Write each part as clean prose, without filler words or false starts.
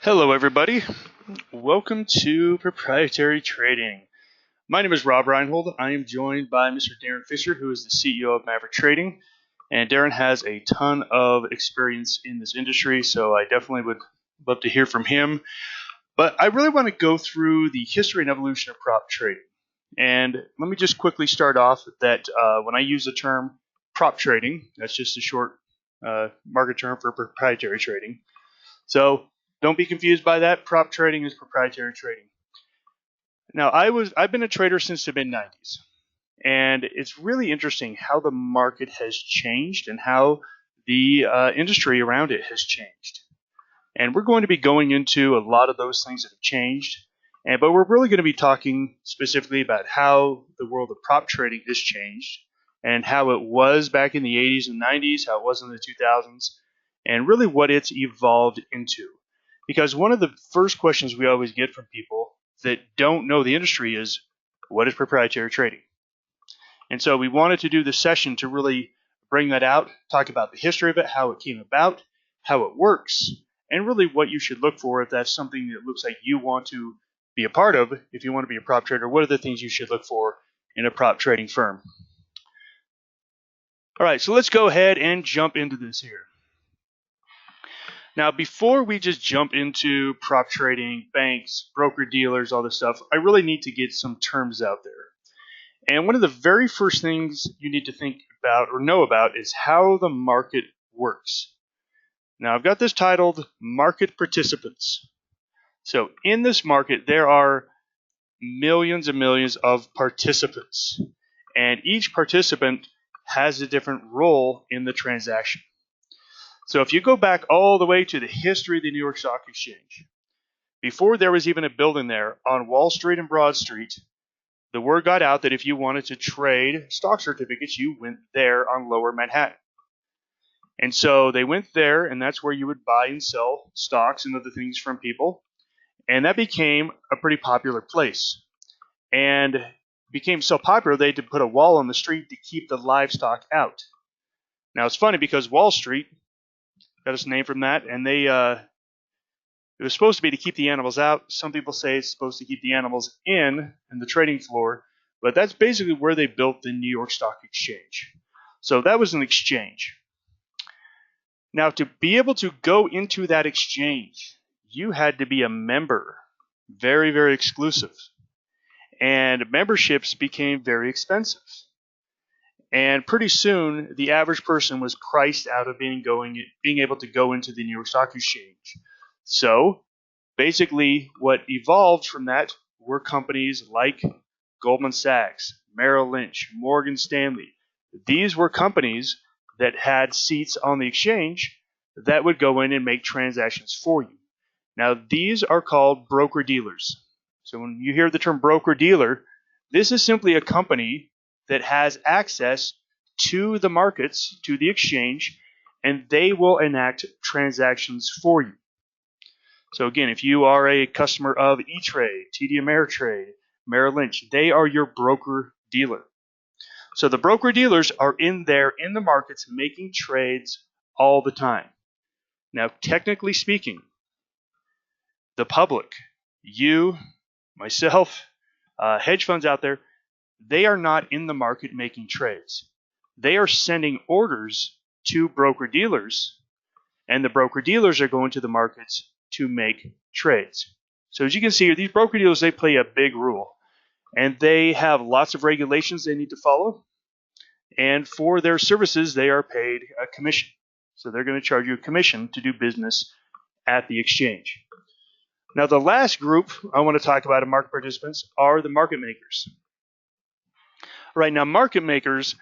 Hello, everybody. Welcome to Proprietary Trading. My name is Robb Reinhold. I am joined by Mr. Darren Fischer, who is the CEO of Maverick Trading. And Darren has a ton of experience in this industry, so I definitely would love to hear from him. But I really want to go through the history and evolution of prop trading. And let me just quickly start off that when I use the term prop trading, that's just a short market term for proprietary trading. So don't be confused by that. Prop trading is proprietary trading. Now, I've been a trader since the mid-90s, and it's really interesting how the market has changed and how the industry around it has changed. And we're going to be going into a lot of those things that have changed, but we're really going to be talking specifically about how the world of prop trading has changed and how it was back in the 80s and 90s, how it was in the 2000s, and really what it's evolved into. Because one of the first questions we always get from people that don't know the industry is, what is proprietary trading? And so we wanted to do this session to really bring that out, talk about the history of it, how it came about, how it works, and really what you should look for if that's something that looks like you want to be a part of. If you want to be a prop trader, what are the things you should look for in a prop trading firm? All right, so let's go ahead and jump into this here. Now, before we just jump into prop trading, banks, broker-dealers, all this stuff, I really need to get some terms out there. And one of the very first things you need to think about or know about is how the market works. Now, I've got this titled Market Participants. So in this market, there are millions and millions of participants. And each participant has a different role in the transaction. So if you go back all the way to the history of the New York Stock Exchange, before there was even a building there on Wall Street and Broad Street, the word got out that if you wanted to trade stock certificates, you went there on Lower Manhattan. And so they went there, and that's where you would buy and sell stocks and other things from people. And that became a pretty popular place. And became so popular they had to put a wall on the street to keep the livestock out. Now it's funny because Wall Street got its name from that, and it was supposed to be to keep the animals out. Some people say it's supposed to keep the animals in the trading floor, but that's basically where they built the New York Stock Exchange. So that was an exchange. Now, to be able to go into that exchange, you had to be a member. Very, very exclusive. And memberships became very expensive. And pretty soon, the average person was priced out of being able to go into the New York Stock Exchange. So, basically, what evolved from that were companies like Goldman Sachs, Merrill Lynch, Morgan Stanley. These were companies that had seats on the exchange that would go in and make transactions for you. Now, these are called broker-dealers. So when you hear the term broker-dealer, this is simply a company that has access to the markets, to the exchange, and they will enact transactions for you. So again, if you are a customer of E-Trade, TD Ameritrade, Merrill Lynch, they are your broker-dealer. So the broker-dealers are in there in the markets making trades all the time. Now, technically speaking, the public, you, myself, hedge funds out there, they are not in the market making trades. They are sending orders to broker-dealers, and the broker-dealers are going to the markets to make trades. So as you can see here, these broker-dealers, they play a big role. And they have lots of regulations they need to follow. And for their services, they are paid a commission. So they're going to charge you a commission to do business at the exchange. Now, the last group I want to talk about of market participants are the market makers. Right now, market makers,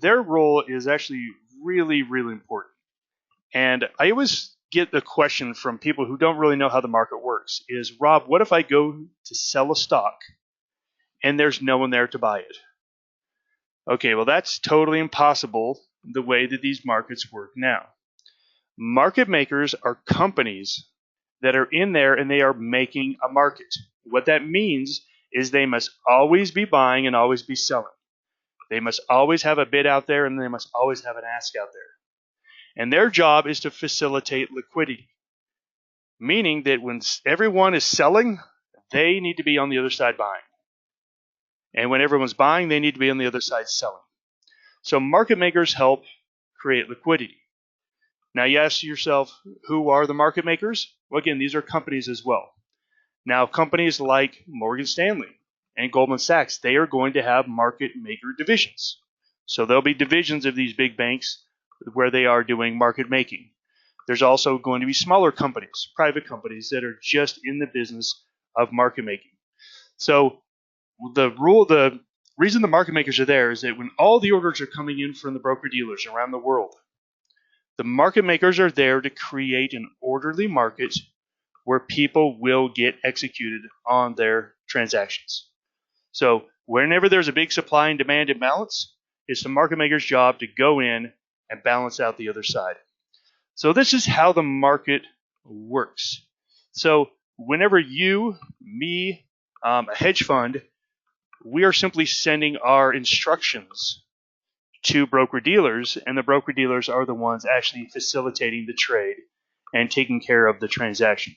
their role is actually really, really important. And I always get the question from people who don't really know how the market works is, Rob, what if I go to sell a stock and there's no one there to buy it? Okay, well, that's totally impossible the way that these markets work now. Market makers are companies that are in there and they are making a market. What that means is they must always be buying and always be selling. They must always have a bid out there and they must always have an ask out there. And their job is to facilitate liquidity. meaning that when everyone is selling, they need to be on the other side buying. And when everyone's buying, they need to be on the other side selling. So market makers help create liquidity. Now you ask yourself, who are the market makers? Well, again, these are companies as well. Now, companies like Morgan Stanley and Goldman Sachs, they are going to have market maker divisions. So there'll be divisions of these big banks where they are doing market making. There's also going to be smaller companies, private companies that are just in the business of market making. So the reason the market makers are there is that when all the orders are coming in from the broker dealers around the world, the market makers are there to create an orderly market where people will get executed on their transactions. So whenever there's a big supply and demand imbalance, it's the market maker's job to go in and balance out the other side. So this is how the market works. So whenever you, me, a hedge fund, we are simply sending our instructions to broker dealers, and the broker dealers are the ones actually facilitating the trade and taking care of the transaction.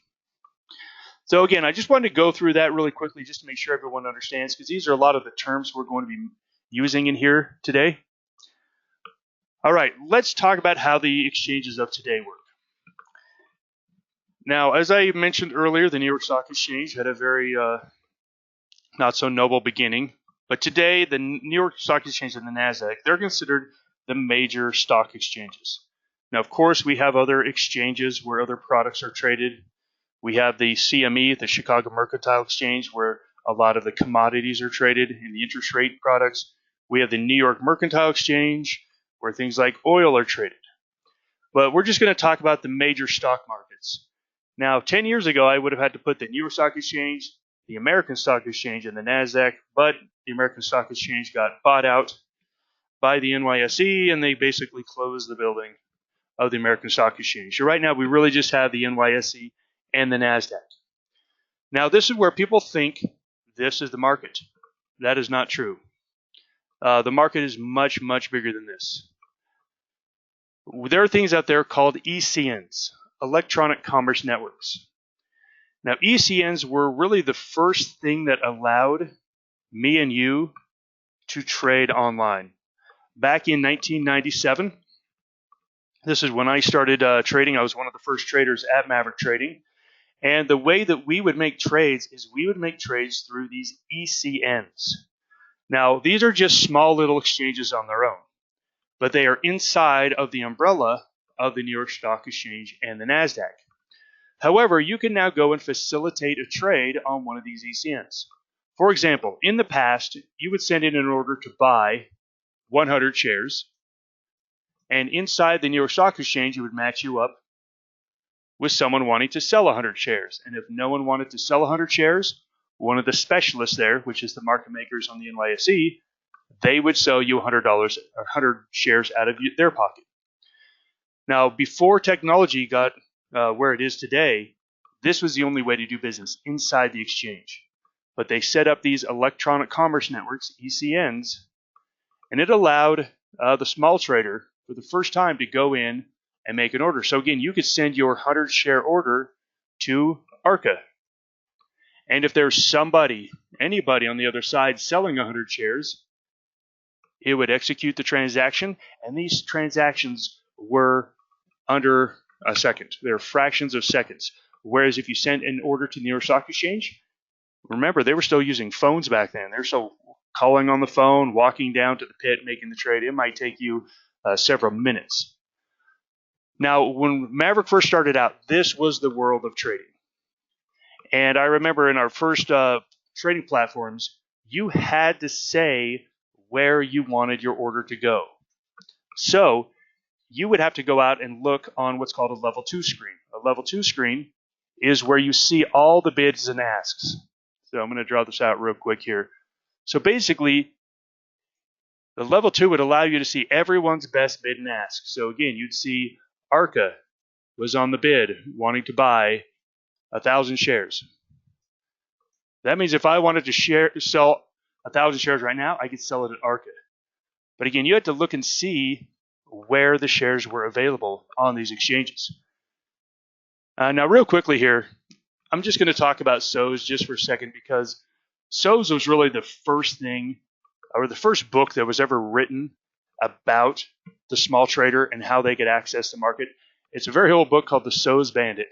So again, I just wanted to go through that really quickly just to make sure everyone understands, because these are a lot of the terms we're going to be using in here today. All right, let's talk about how the exchanges of today work. Now, as I mentioned earlier, the New York Stock Exchange had a very not so noble beginning. But today, the New York Stock Exchange and the NASDAQ, they're considered the major stock exchanges. Now, of course, we have other exchanges where other products are traded. We have the CME, the Chicago Mercantile Exchange, where a lot of the commodities are traded in the interest rate products. We have the New York Mercantile Exchange, where things like oil are traded. But we're just going to talk about the major stock markets. Now, 10 years ago, I would have had to put the New York Stock Exchange, the American Stock Exchange, and the NASDAQ, but the American Stock Exchange got bought out by the NYSE, and they basically closed the building of the American Stock Exchange. So right now, we really just have the NYSE and the NASDAQ. Now, this is where people think this is the market. That is not true. The market is much, much bigger than this. There are things out there called ECNs, Electronic Commerce Networks. Now, ECNs were really the first thing that allowed me and you to trade online. Back in 1997, this is when I started trading. I was one of the first traders at Maverick Trading. And the way that we would make trades is we would make trades through these ECNs. Now, these are just small little exchanges on their own, but they are inside of the umbrella of the New York Stock Exchange and the NASDAQ. However, you can now go and facilitate a trade on one of these ECNs. For example, in the past, you would send in an order to buy 100 shares, and inside the New York Stock Exchange, it would match you up with someone wanting to sell 100 shares. And if no one wanted to sell 100 shares, one of the specialists there, which is the market makers on the NYSE, they would sell you $100 or 100 shares out of their pocket. Now, before technology got where it is today, this was the only way to do business inside the exchange. But they set up these electronic commerce networks, ECNs, and it allowed the small trader for the first time to go in and make an order. So again, you could send your 100 share order to ARCA. And if there's anybody on the other side selling 100 shares, it would execute the transaction, and these transactions were under a second. They're fractions of seconds. Whereas if you send an order to the New York Stock Exchange, remember, they were still using phones back then. They're still calling on the phone, walking down to the pit, making the trade. It might take you several minutes. Now, when Maverick first started out, this was the world of trading. And I remember in our first trading platforms, you had to say where you wanted your order to go. So you would have to go out and look on what's called a level 2 screen. A level 2 screen is where you see all the bids and asks. So I'm going to draw this out real quick here. So basically, the level 2 would allow you to see everyone's best bid and ask. So again, you'd see ARCA was on the bid wanting to buy 1,000 shares. That means if I wanted to sell 1,000 shares right now, I could sell it at ARCA. But again, you had to look and see where the shares were available on these exchanges. Now, real quickly here, I'm just going to talk about SOs just for a second because SOs was really the first thing or the first book that was ever written about the small trader and how they could access the market. It's a very old book called The SOs Bandit.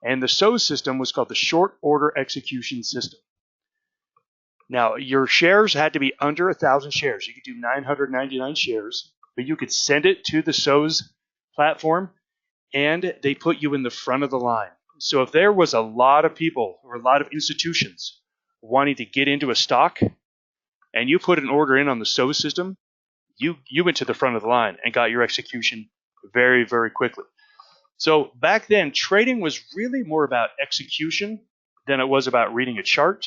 And the SOs system was called the Short Order Execution System. Now, your shares had to be under 1,000 shares. You could do 999 shares, but you could send it to the SOs platform, and they put you in the front of the line. So if there was a lot of people or a lot of institutions wanting to get into a stock, and you put an order in on the SOs system, you went to the front of the line and got your execution very, very quickly. So back then, trading was really more about execution than it was about reading a chart,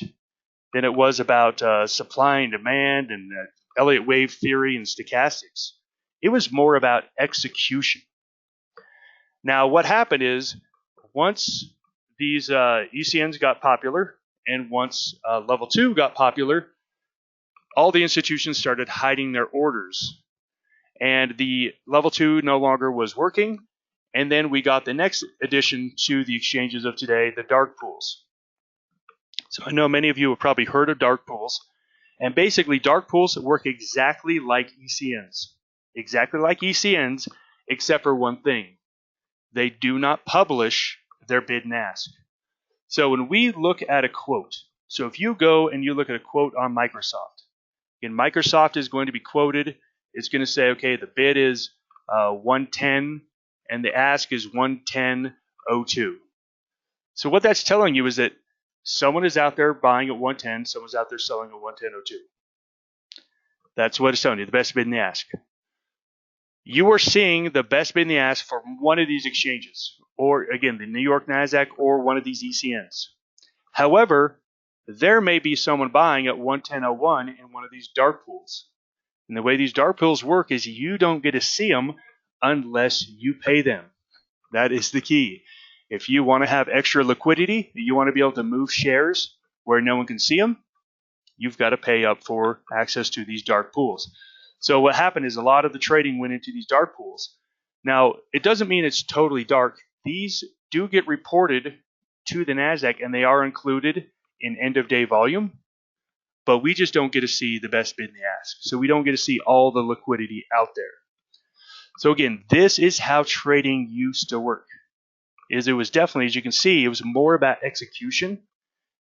than it was about supply and demand and Elliott wave theory and stochastics. It was more about execution. Now, what happened is once these ECNs got popular and once level 2 got popular, all the institutions started hiding their orders. And the level 2 no longer was working. And then we got the next addition to the exchanges of today, the dark pools. So I know many of you have probably heard of dark pools. And basically, dark pools work exactly like ECNs. Exactly like ECNs, except for one thing. They do not publish their bid and ask. So when we look at a quote, so if you go and you look at a quote on Microsoft, again, Microsoft is going to be quoted. It's going to say, okay, the bid is 110 and the ask is 110.02. So what that's telling you is that someone is out there buying at 110, someone's out there selling at 110.02. That's what it's telling you, the best bid and the ask. You are seeing the best bid and the ask from one of these exchanges, or again, the New York NASDAQ or one of these ECNs. However, there may be someone buying at 110.01 in one of these dark pools. And the way these dark pools work is you don't get to see them unless you pay them. That is the key. If you want to have extra liquidity, you want to be able to move shares where no one can see them, you've got to pay up for access to these dark pools. So what happened is a lot of the trading went into these dark pools. Now, it doesn't mean it's totally dark. These do get reported to the NASDAQ, and they are included in end-of-day volume, but we just don't get to see the best bid and the ask. So we don't get to see all the liquidity out there. So again, this is how trading used to work. It was definitely, as you can see, it was more about execution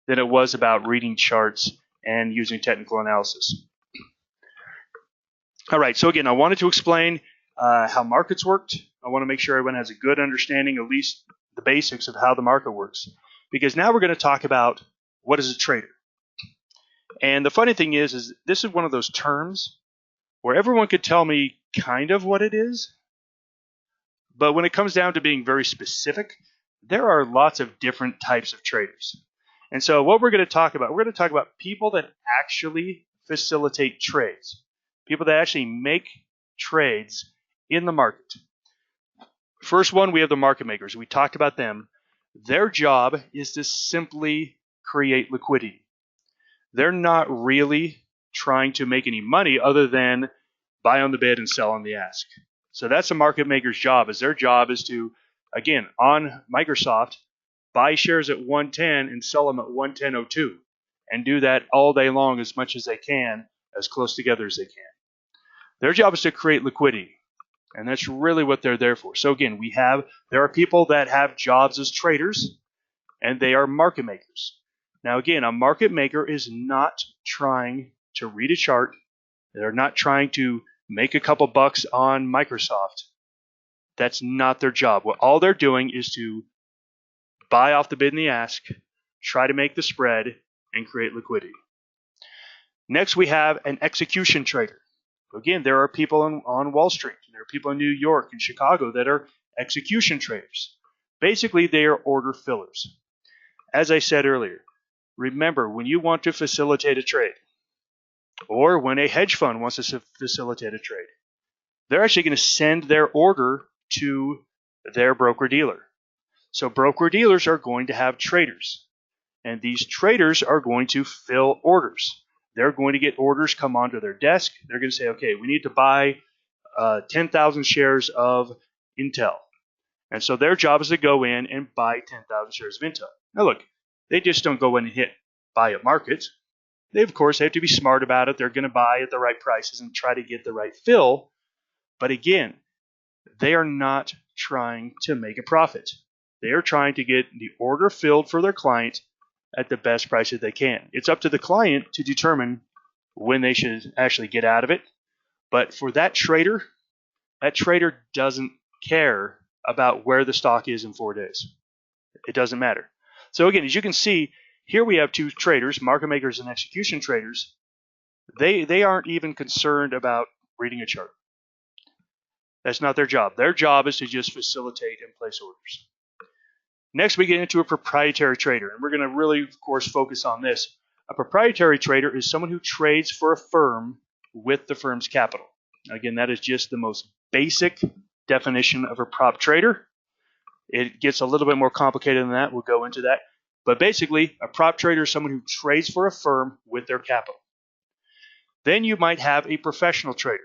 than it was about reading charts and using technical analysis. All right, so again, I wanted to explain how markets worked. I want to make sure everyone has a good understanding, at least the basics of how the market works. Because now we're going to talk about what is a trader. And the funny thing is this is one of those terms where everyone could tell me kind of what it is. But when it comes down to being very specific, there are lots of different types of traders. And so what we're going to talk about, we're going to talk about people that actually facilitate trades, people that actually make trades in the market. First one, we have the market makers. We talked about them. Their job is to simply create liquidity. They're not really trying to make any money other than buy on the bid and sell on the ask. So that's a market maker's job. Their job is to, again, on Microsoft, buy shares at 110 and sell them at 110.02 and do that all day long as much as they can, as close together as they can. Their job is to create liquidity, and that's really what they're there for. So again, there are people that have jobs as traders, and they are market makers. Now again, a market maker is not trying to read a chart. They're not trying to make a couple bucks on Microsoft. That's not their job. All they're doing is to buy off the bid and the ask, try to make the spread, and create liquidity. Next, we have an execution trader. Again, there are people on Wall Street. There are people in New York and Chicago that are execution traders. Basically, they are order fillers. As I said earlier, remember, when you want to facilitate a trade, or when a hedge fund wants to facilitate a trade, they're actually going to send their order to their broker-dealer. So broker-dealers are going to have traders, and these traders are going to fill orders. They're going to get orders come onto their desk. They're going to say, okay, we need to buy 10,000 shares of Intel. And so their job is to go in and buy 10,000 shares of Intel. Now look, they just don't go in and hit buy at market. They, of course, have to be smart about it. They're going to buy at the right prices and try to get the right fill. But again, they are not trying to make a profit. They are trying to get the order filled for their client at the best price that they can. It's up to the client to determine when they should actually get out of it. But for that trader doesn't care about where the stock is in 4 days. It doesn't matter. So again, as you can see, here we have two traders, market makers and execution traders. They aren't even concerned about reading a chart. That's not their job. Their job is to just facilitate and place orders. Next, we get into a proprietary trader, and we're going to really, of course, focus on this. A proprietary trader is someone who trades for a firm with the firm's capital. Again, that is just the most basic definition of a prop trader. It gets a little bit more complicated than that. We'll go into that. But basically, a prop trader is someone who trades for a firm with their capital. Then you might have a professional trader.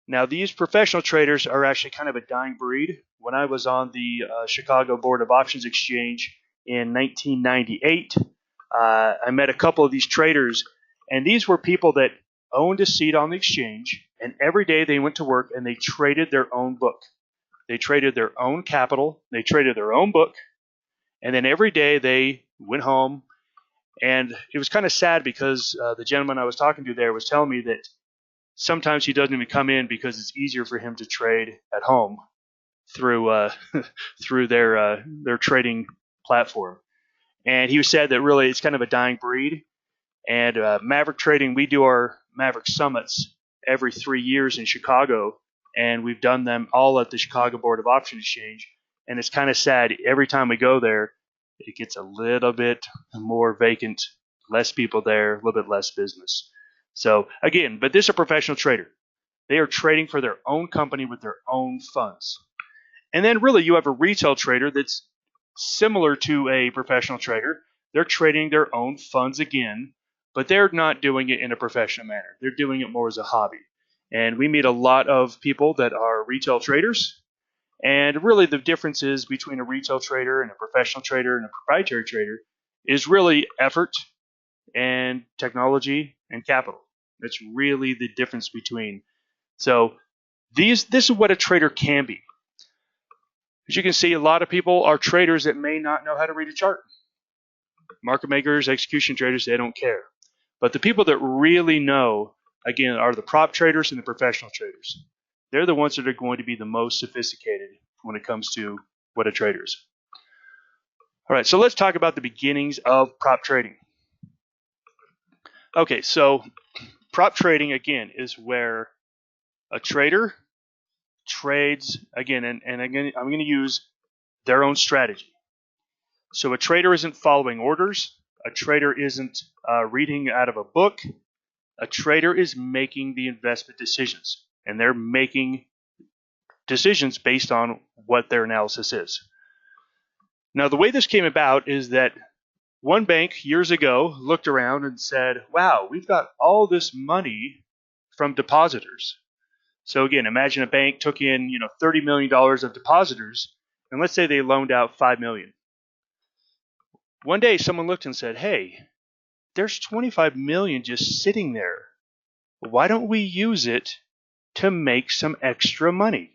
Now, these professional traders are actually kind of a dying breed. When I was on the Chicago Board of Options Exchange in 1998, I met a couple of these traders, and these were people that owned a seat on the exchange, and every day they went to work and they traded their own book. They traded their own capital, they traded their own book, and then every day they went home. And it was kind of sad because the gentleman I was talking to there was telling me that sometimes he doesn't even come in because it's easier for him to trade at home through through their trading platform. And he said that really it's kind of a dying breed. And Maverick Trading, we do our Maverick Summits every 3 years in Chicago, and we've done them all at the Chicago Board of Options Exchange. And it's kind of sad. Every time we go there, it gets a little bit more vacant, less people there, a little bit less business. So again, but this is a professional trader. They are trading for their own company with their own funds. And then really you have a retail trader that's similar to a professional trader. They're trading their own funds again, but they're not doing it in a professional manner. They're doing it more as a hobby. And we meet a lot of people that are retail traders. And really the differences between a retail trader and a professional trader and a proprietary trader is really effort and technology and capital. That's really the difference between. So this is what a trader can be. As you can see, a lot of people are traders that may not know how to read a chart. Market makers, execution traders, they don't care. But the people that really know, again, are the prop traders and the professional traders. They're the ones that are going to be the most sophisticated when it comes to what a trader is. All right, so let's talk about the beginnings of prop trading. Okay, so prop trading, again, is where a trader trades, again, and again, I'm going to use their own strategy. So a trader isn't following orders. A trader isn't reading out of a book. A trader is making the investment decisions, and they're making decisions based on what their analysis is. Now, the way this came about is that one bank years ago looked around and said, wow, we've got all this money from depositors. So again, imagine a bank took in $30 million of depositors, and let's say they loaned out $5 million. One day someone looked and said, hey, there's $25 million just sitting there. Why don't we use it to make some extra money?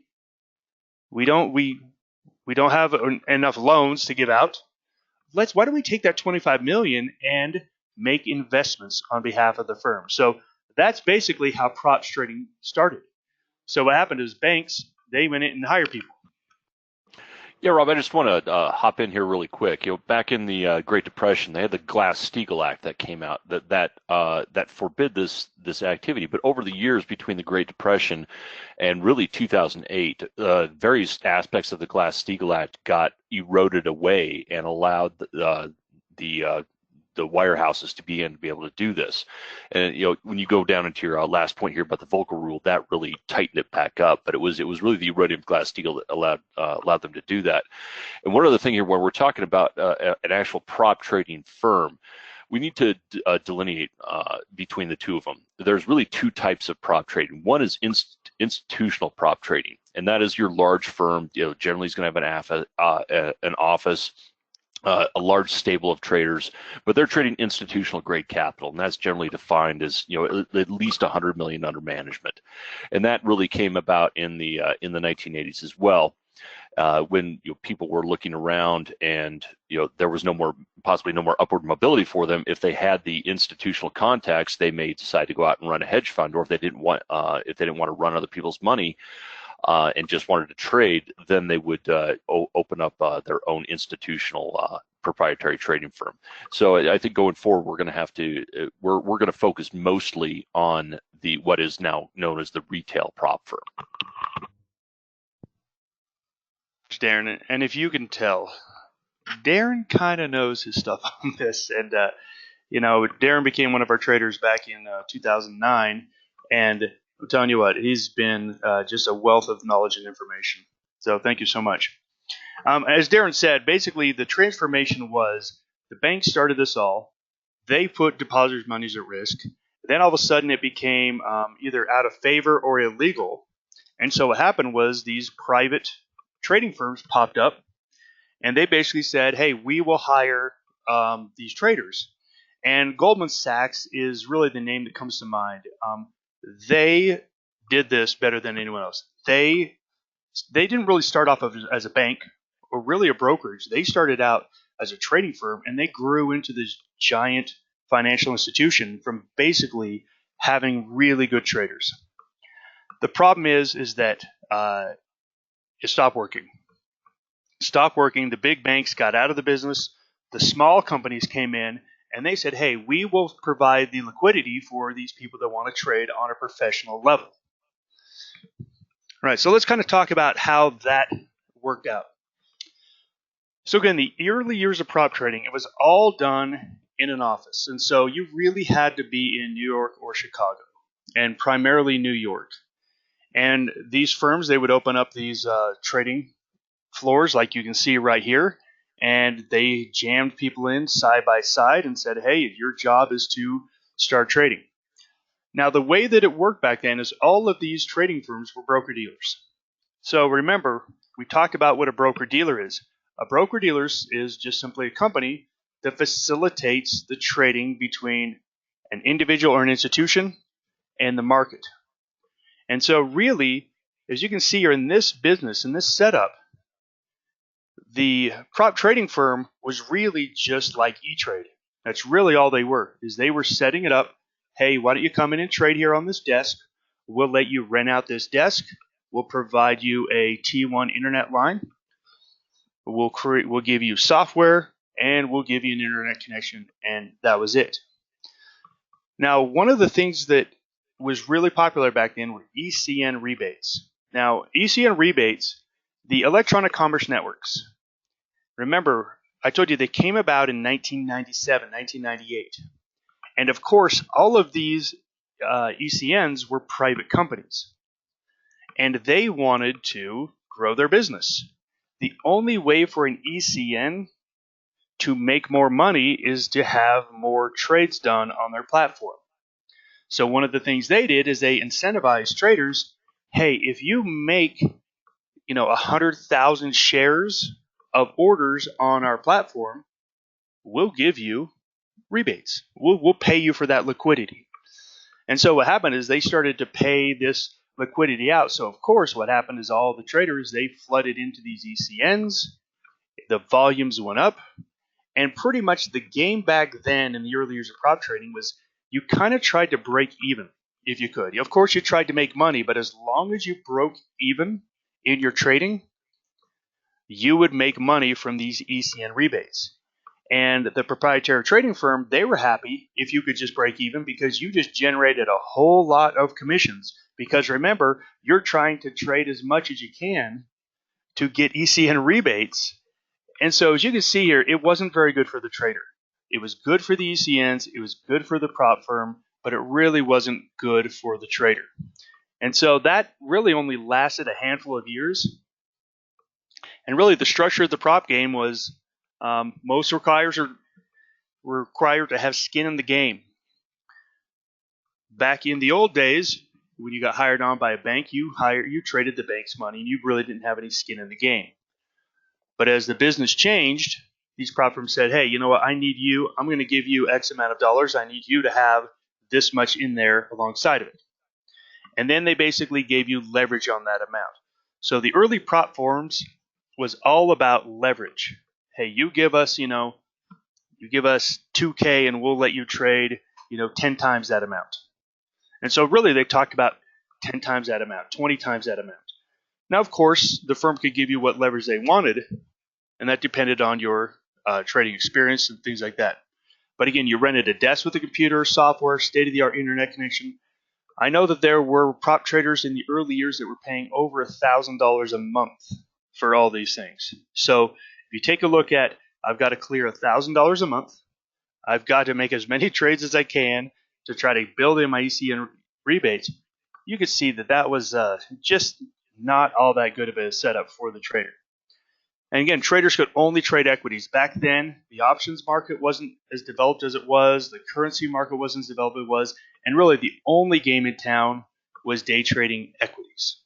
We don't have enough loans to give out. Why don't we take that $25 million and make investments on behalf of the firm? So that's basically how props trading started. So what happened is banks, they went in and hired people. Yeah, Rob, I just want to hop in here really quick. Back in the Great Depression, they had the Glass-Steagall Act that came out that forbid this activity. But over the years between the Great Depression and really 2008, various aspects of the Glass-Steagall Act got eroded away and allowed the wirehouses to be able to do this. And when you go down into your last point here about the Volcker rule, that really tightened it back up. But it was really the eroding of Glass-Steagall that allowed them to do that. And one other thing here, when we're talking about an actual prop trading firm, we need to delineate between the two of them. There's really two types of prop trading. One is institutional prop trading, and that is your large firm. Generally is going to have an office. A large stable of traders, but they're trading institutional grade capital, and that's generally defined as at least 100 million under management, and that really came about in the 1980s as well, when people were looking around and there was possibly no more upward mobility for them. If they had the institutional contacts, they may decide to go out and run a hedge fund, or if they didn't want to run other people's money. And just wanted to trade, then they would open up their own institutional proprietary trading firm. So I think going forward, we're going to have to we're going to focus mostly on what is now known as the retail prop firm. Darren, and if you can tell, Darren kind of knows his stuff on this, and Darren became one of our traders back in 2009, and I'm telling you what, he's been just a wealth of knowledge and information. So thank you so much. As Darren said, basically the transformation was the bank started this all. They put depositors' monies at risk. Then all of a sudden it became either out of favor or illegal. And so what happened was these private trading firms popped up, and they basically said, hey, we will hire these traders. And Goldman Sachs is really the name that comes to mind. They did this better than anyone else. They didn't really start off as a bank or really a brokerage. They started out as a trading firm, and they grew into this giant financial institution from basically having really good traders. The problem is that it stopped working. The big banks got out of the business. The small companies came in, and they said, hey, we will provide the liquidity for these people that want to trade on a professional level. All right, so let's kind of talk about how that worked out. So again, the early years of prop trading, it was all done in an office. And so you really had to be in New York or Chicago, and primarily New York. And these firms, they would open up these trading floors like you can see right here, and they jammed people in side by side and said, hey, your job is to start trading. Now, the way that it worked back then is all of these trading firms were broker-dealers. So remember, we talked about what a broker-dealer is. A broker-dealer is just simply a company that facilitates the trading between an individual or an institution and the market. And so really, as you can see here in this business, in this setup, the prop trading firm was really just like E-Trade. That's really all they were, is they were setting it up. Hey, why don't you come in and trade here on this desk? We'll let you rent out this desk. We'll provide you a T1 internet line. We'll give you software, and we'll give you an internet connection, and that was it. Now, one of the things that was really popular back then were ECN rebates. Now, ECN rebates, the electronic commerce networks. Remember, I told you they came about in 1997, 1998. And of course, all of these ECNs were private companies. And they wanted to grow their business. The only way for an ECN to make more money is to have more trades done on their platform. So one of the things they did is they incentivized traders, hey, if you make 100,000 shares of orders on our platform, we'll give you rebates. We'll pay you for that liquidity. And so what happened is they started to pay this liquidity out. So of course what happened is all the traders, they flooded into these ECNs, the volumes went up, and pretty much the game back then in the early years of prop trading was you kind of tried to break even if you could. Of course you tried to make money, but as long as you broke even in your trading, you would make money from these ECN rebates. And the proprietary trading firm, they were happy if you could just break even because you just generated a whole lot of commissions. Because remember, you're trying to trade as much as you can to get ECN rebates. And so as you can see here, it wasn't very good for the trader. It was good for the ECNs, it was good for the prop firm, but it really wasn't good for the trader. And so that really only lasted a handful of years. And really the structure of the prop game was most requirers are required to have skin in the game. Back in the old days, when you got hired on by a bank, you traded the bank's money, and you really didn't have any skin in the game. But as the business changed, these prop firms said, hey, you know what? I need you. I'm going to give you X amount of dollars. I need you to have this much in there alongside of it. And then they basically gave you leverage on that amount. So the early prop firms was all about leverage. Hey, you give us 2K and we'll let you trade, 10 times that amount. And so really they talked about 10 times that amount, 20 times that amount. Now, of course, the firm could give you what leverage they wanted, and that depended on your trading experience and things like that. But again, you rented a desk with a computer, software, state-of-the-art internet connection. I know that there were prop traders in the early years that were paying over $1,000 a month for all these things. So if you take a look at, I've got to clear $1,000 a month. I've got to make as many trades as I can to try to build in my ECN rebates. You could see that was just not all that good of a setup for the trader. And again, traders could only trade equities. Back then, the options market wasn't as developed as it was. The currency market wasn't as developed as it was. And really, the only game in town was day trading equities.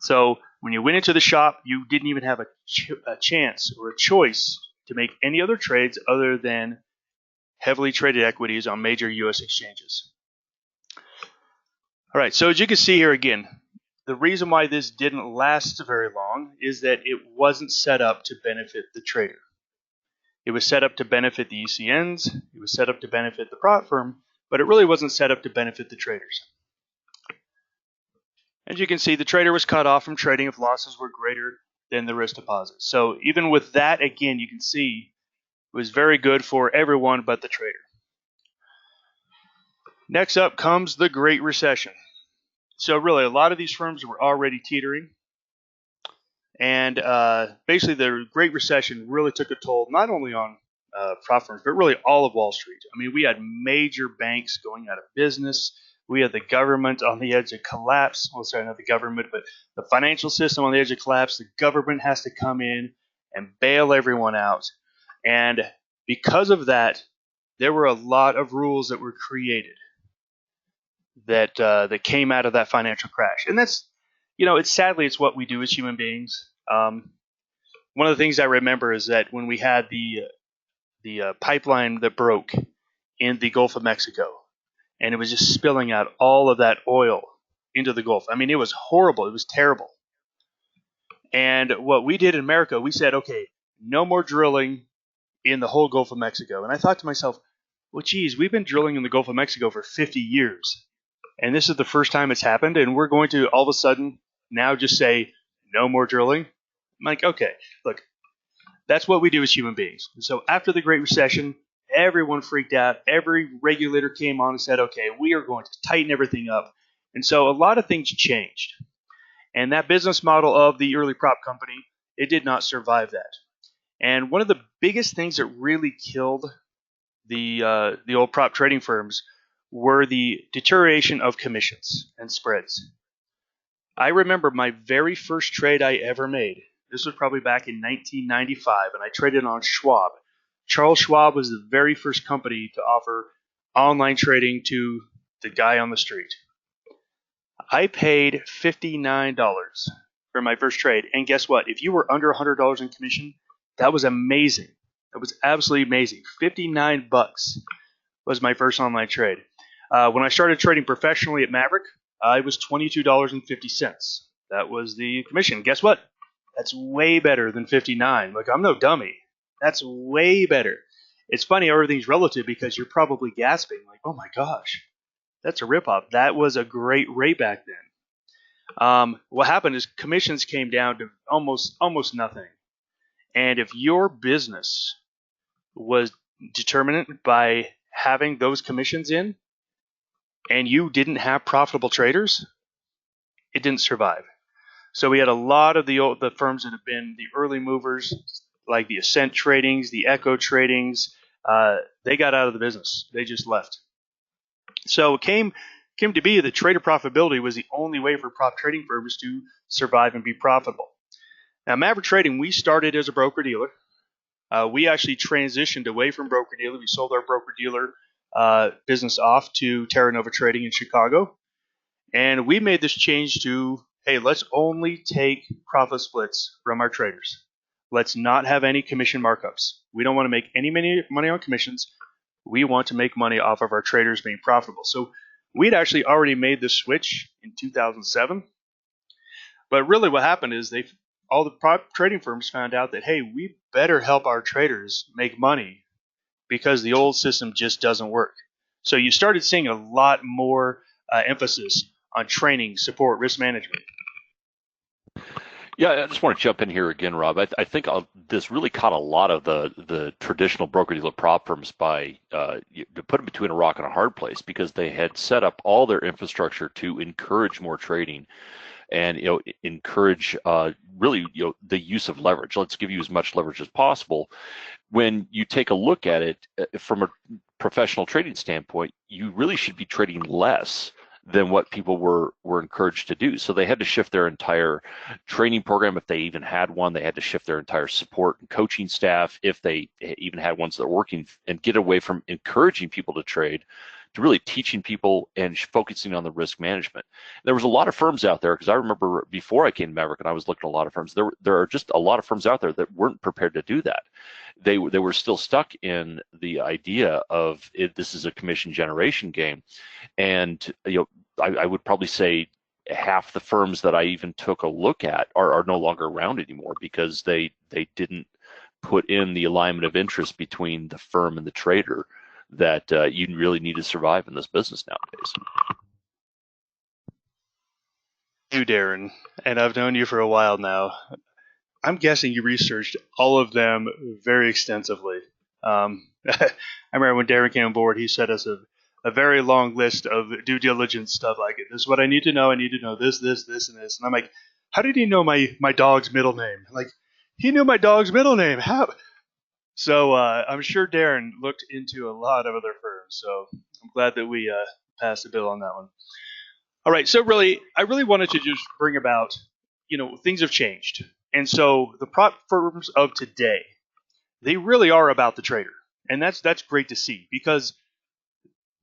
So when you went into the shop, you didn't even have a chance or a choice to make any other trades other than heavily traded equities on major U.S. exchanges. All right, so as you can see here again, the reason why this didn't last very long is that it wasn't set up to benefit the trader. It was set up to benefit the ECNs, it was set up to benefit the prop firm, but it really wasn't set up to benefit the traders. As you can see, the trader was cut off from trading if losses were greater than the risk deposit. So even with that, again, you can see it was very good for everyone but the trader. Next up comes the Great Recession. So really, a lot of these firms were already teetering. And basically, the Great Recession really took a toll not only on prop firms, but really all of Wall Street. I mean, we had major banks going out of business. We had the government on the edge of collapse. Well, sorry, not the government, but the financial system on the edge of collapse. The government has to come in and bail everyone out. And because of that, there were a lot of rules that were created that came out of that financial crash. And that's, it's what we do as human beings. One of the things I remember is that when we had the pipeline that broke in the Gulf of Mexico, and it was just spilling out all of that oil into the Gulf. I mean, it was horrible. It was terrible. And what we did in America, we said, okay, no more drilling in the whole Gulf of Mexico. And I thought to myself, well, geez, we've been drilling in the Gulf of Mexico for 50 years. And this is the first time it's happened, and we're going to all of a sudden now just say no more drilling? I'm like, okay, look, that's what we do as human beings. And so after the Great Recession, everyone freaked out. Every regulator came on and said, okay, we are going to tighten everything up. And so a lot of things changed. And that business model of the early prop company, it did not survive that. And one of the biggest things that really killed the old prop trading firms were the deterioration of commissions and spreads. I remember my very first trade I ever made. This was probably back in 1995, and I traded on Schwab. Charles Schwab was the very first company to offer online trading to the guy on the street. I paid $59 for my first trade, and guess what? If you were under $100 in commission, that was amazing. That was absolutely amazing. $59 was my first online trade. When I started trading professionally at Maverick, it was $22.50. That was the commission. Guess what? That's way better than $59. Look, I'm no dummy. That's way better. It's funny how everything's relative because you're probably gasping like, oh my gosh, that's a ripoff. That was a great rate back then. What happened is commissions came down to almost nothing. And if your business was determined by having those commissions in, and you didn't have profitable traders, it didn't survive. So we had a lot of the firms that have been the early movers, like the Ascent Tradings, the Echo Tradings, they got out of the business. They just left. So it came to be that trader profitability was the only way for prop trading firms to survive and be profitable. Now, Maverick Trading, we started as a broker-dealer. We actually transitioned away from broker-dealer. We sold our broker-dealer business off to Terra Nova Trading in Chicago. And we made this change to, hey, let's only take profit splits from our traders. Let's not have any commission markups. We don't want to make any money on commissions. We want to make money off of our traders being profitable. So we'd actually already made this switch in 2007. But really what happened is all the prop trading firms found out that, hey, we better help our traders make money because the old system just doesn't work. So you started seeing a lot more emphasis on training, support, risk management. Yeah, I just want to jump in here again, Rob. I think this really caught a lot of the traditional broker-dealer prop firms by to put them between a rock and a hard place, because they had set up all their infrastructure to encourage more trading and encourage really the use of leverage. Let's give you as much leverage as possible. When you take a look at it from a professional trading standpoint, you really should be trading less than what people were encouraged to do. So they had to shift their entire training program, if they even had one. They had to shift their entire support and coaching staff, if they even had ones that were working, and get away from encouraging people to trade to really teaching people and focusing on the risk management. There was a lot of firms out there, because I remember before I came to Maverick and I was looking at a lot of firms, there are just a lot of firms out there that weren't prepared to do that. They were still stuck in the idea of this is a commission generation game. And I would probably say half the firms that I even took a look at are no longer around anymore, because they didn't put in the alignment of interest between the firm and the trader that you really need to survive in this business nowadays. You, Darren, and I've known you for a while now. I'm guessing you researched all of them very extensively. I remember when Darren came on board, he sent us a very long list of due diligence stuff like it. This is what I need to know. I need to know this, this, this, and this. And I'm like, how did he know my dog's middle name? Like, he knew my dog's middle name. How? So I'm sure Darren looked into a lot of other firms. So I'm glad that we passed the bill on that one. All right. So I really wanted to just bring about, things have changed. And so the prop firms of today, they really are about the trader. And that's great to see, because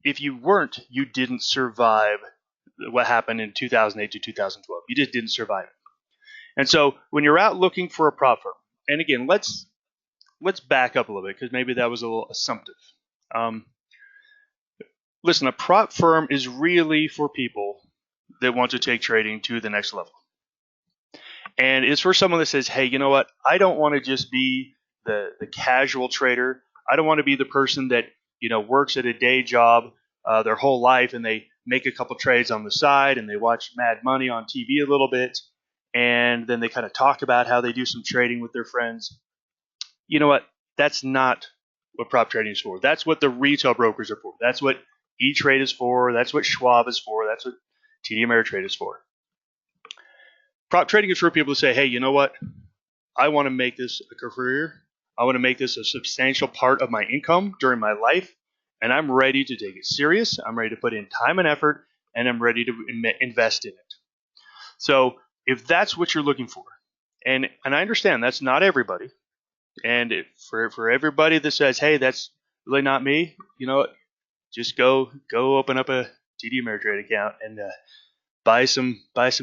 if you weren't, you didn't survive what happened in 2008 to 2012. You just didn't survive it. And so when you're out looking for a prop firm, and again, let's back up a little bit, because maybe that was a little assumptive. Listen, a prop firm is really for people that want to take trading to the next level. And it's for someone that says, hey, you know what? I don't want to just be the casual trader. I don't want to be the person that, works at a day job their whole life, and they make a couple trades on the side and they watch Mad Money on TV a little bit, and then they kind of talk about how they do some trading with their friends. You know what? That's not what prop trading is for. That's what the retail brokers are for. That's what E-Trade is for. That's what Schwab is for. That's what TD Ameritrade is for. Prop trading is for people to say, hey, you know what? I want to make this a career. I want to make this a substantial part of my income during my life, and I'm ready to take it serious. I'm ready to put in time and effort, and I'm ready to invest in it. So if that's what you're looking for, and I understand that's not everybody, and for everybody that says, hey, that's really not me, you know what? Just go open up a TD Ameritrade account and buy some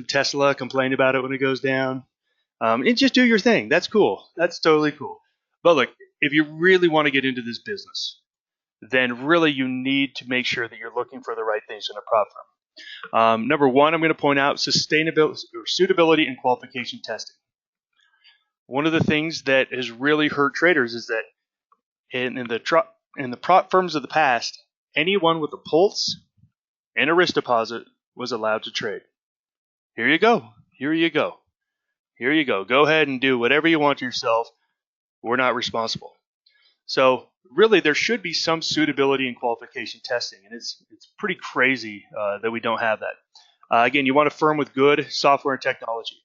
Tesla, complain about it when it goes down, and just do your thing. That's cool. That's totally cool. But look, if you really want to get into this business, then really you need to make sure that you're looking for the right things in a prop firm. Number one, I'm going to point out sustainability, or suitability and qualification testing. One of the things that has really hurt traders is that in the prop firms of the past, anyone with a pulse and a risk deposit was allowed to trade. Here you go. Here you go. Here you go. Go ahead and do whatever you want to yourself. We're not responsible. So really, there should be some suitability and qualification testing, and it's pretty crazy that we don't have that. Again, you want a firm with good software and technology.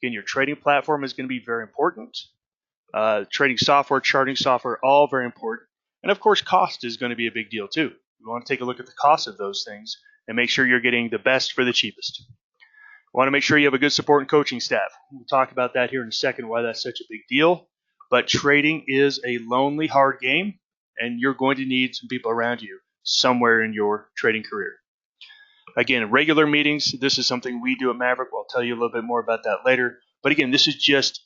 Again, your trading platform is going to be very important. Trading software, charting software, all very important. And of course, cost is going to be a big deal too. You want to take a look at the cost of those things and make sure you're getting the best for the cheapest. You want to make sure you have a good support and coaching staff. We'll talk about that here in a second, why that's such a big deal. But trading is a lonely, hard game, and you're going to need some people around you somewhere in your trading career. again, regular meetings, this is something we do at Maverick. I'll tell you a little bit more about that later. But again, this is just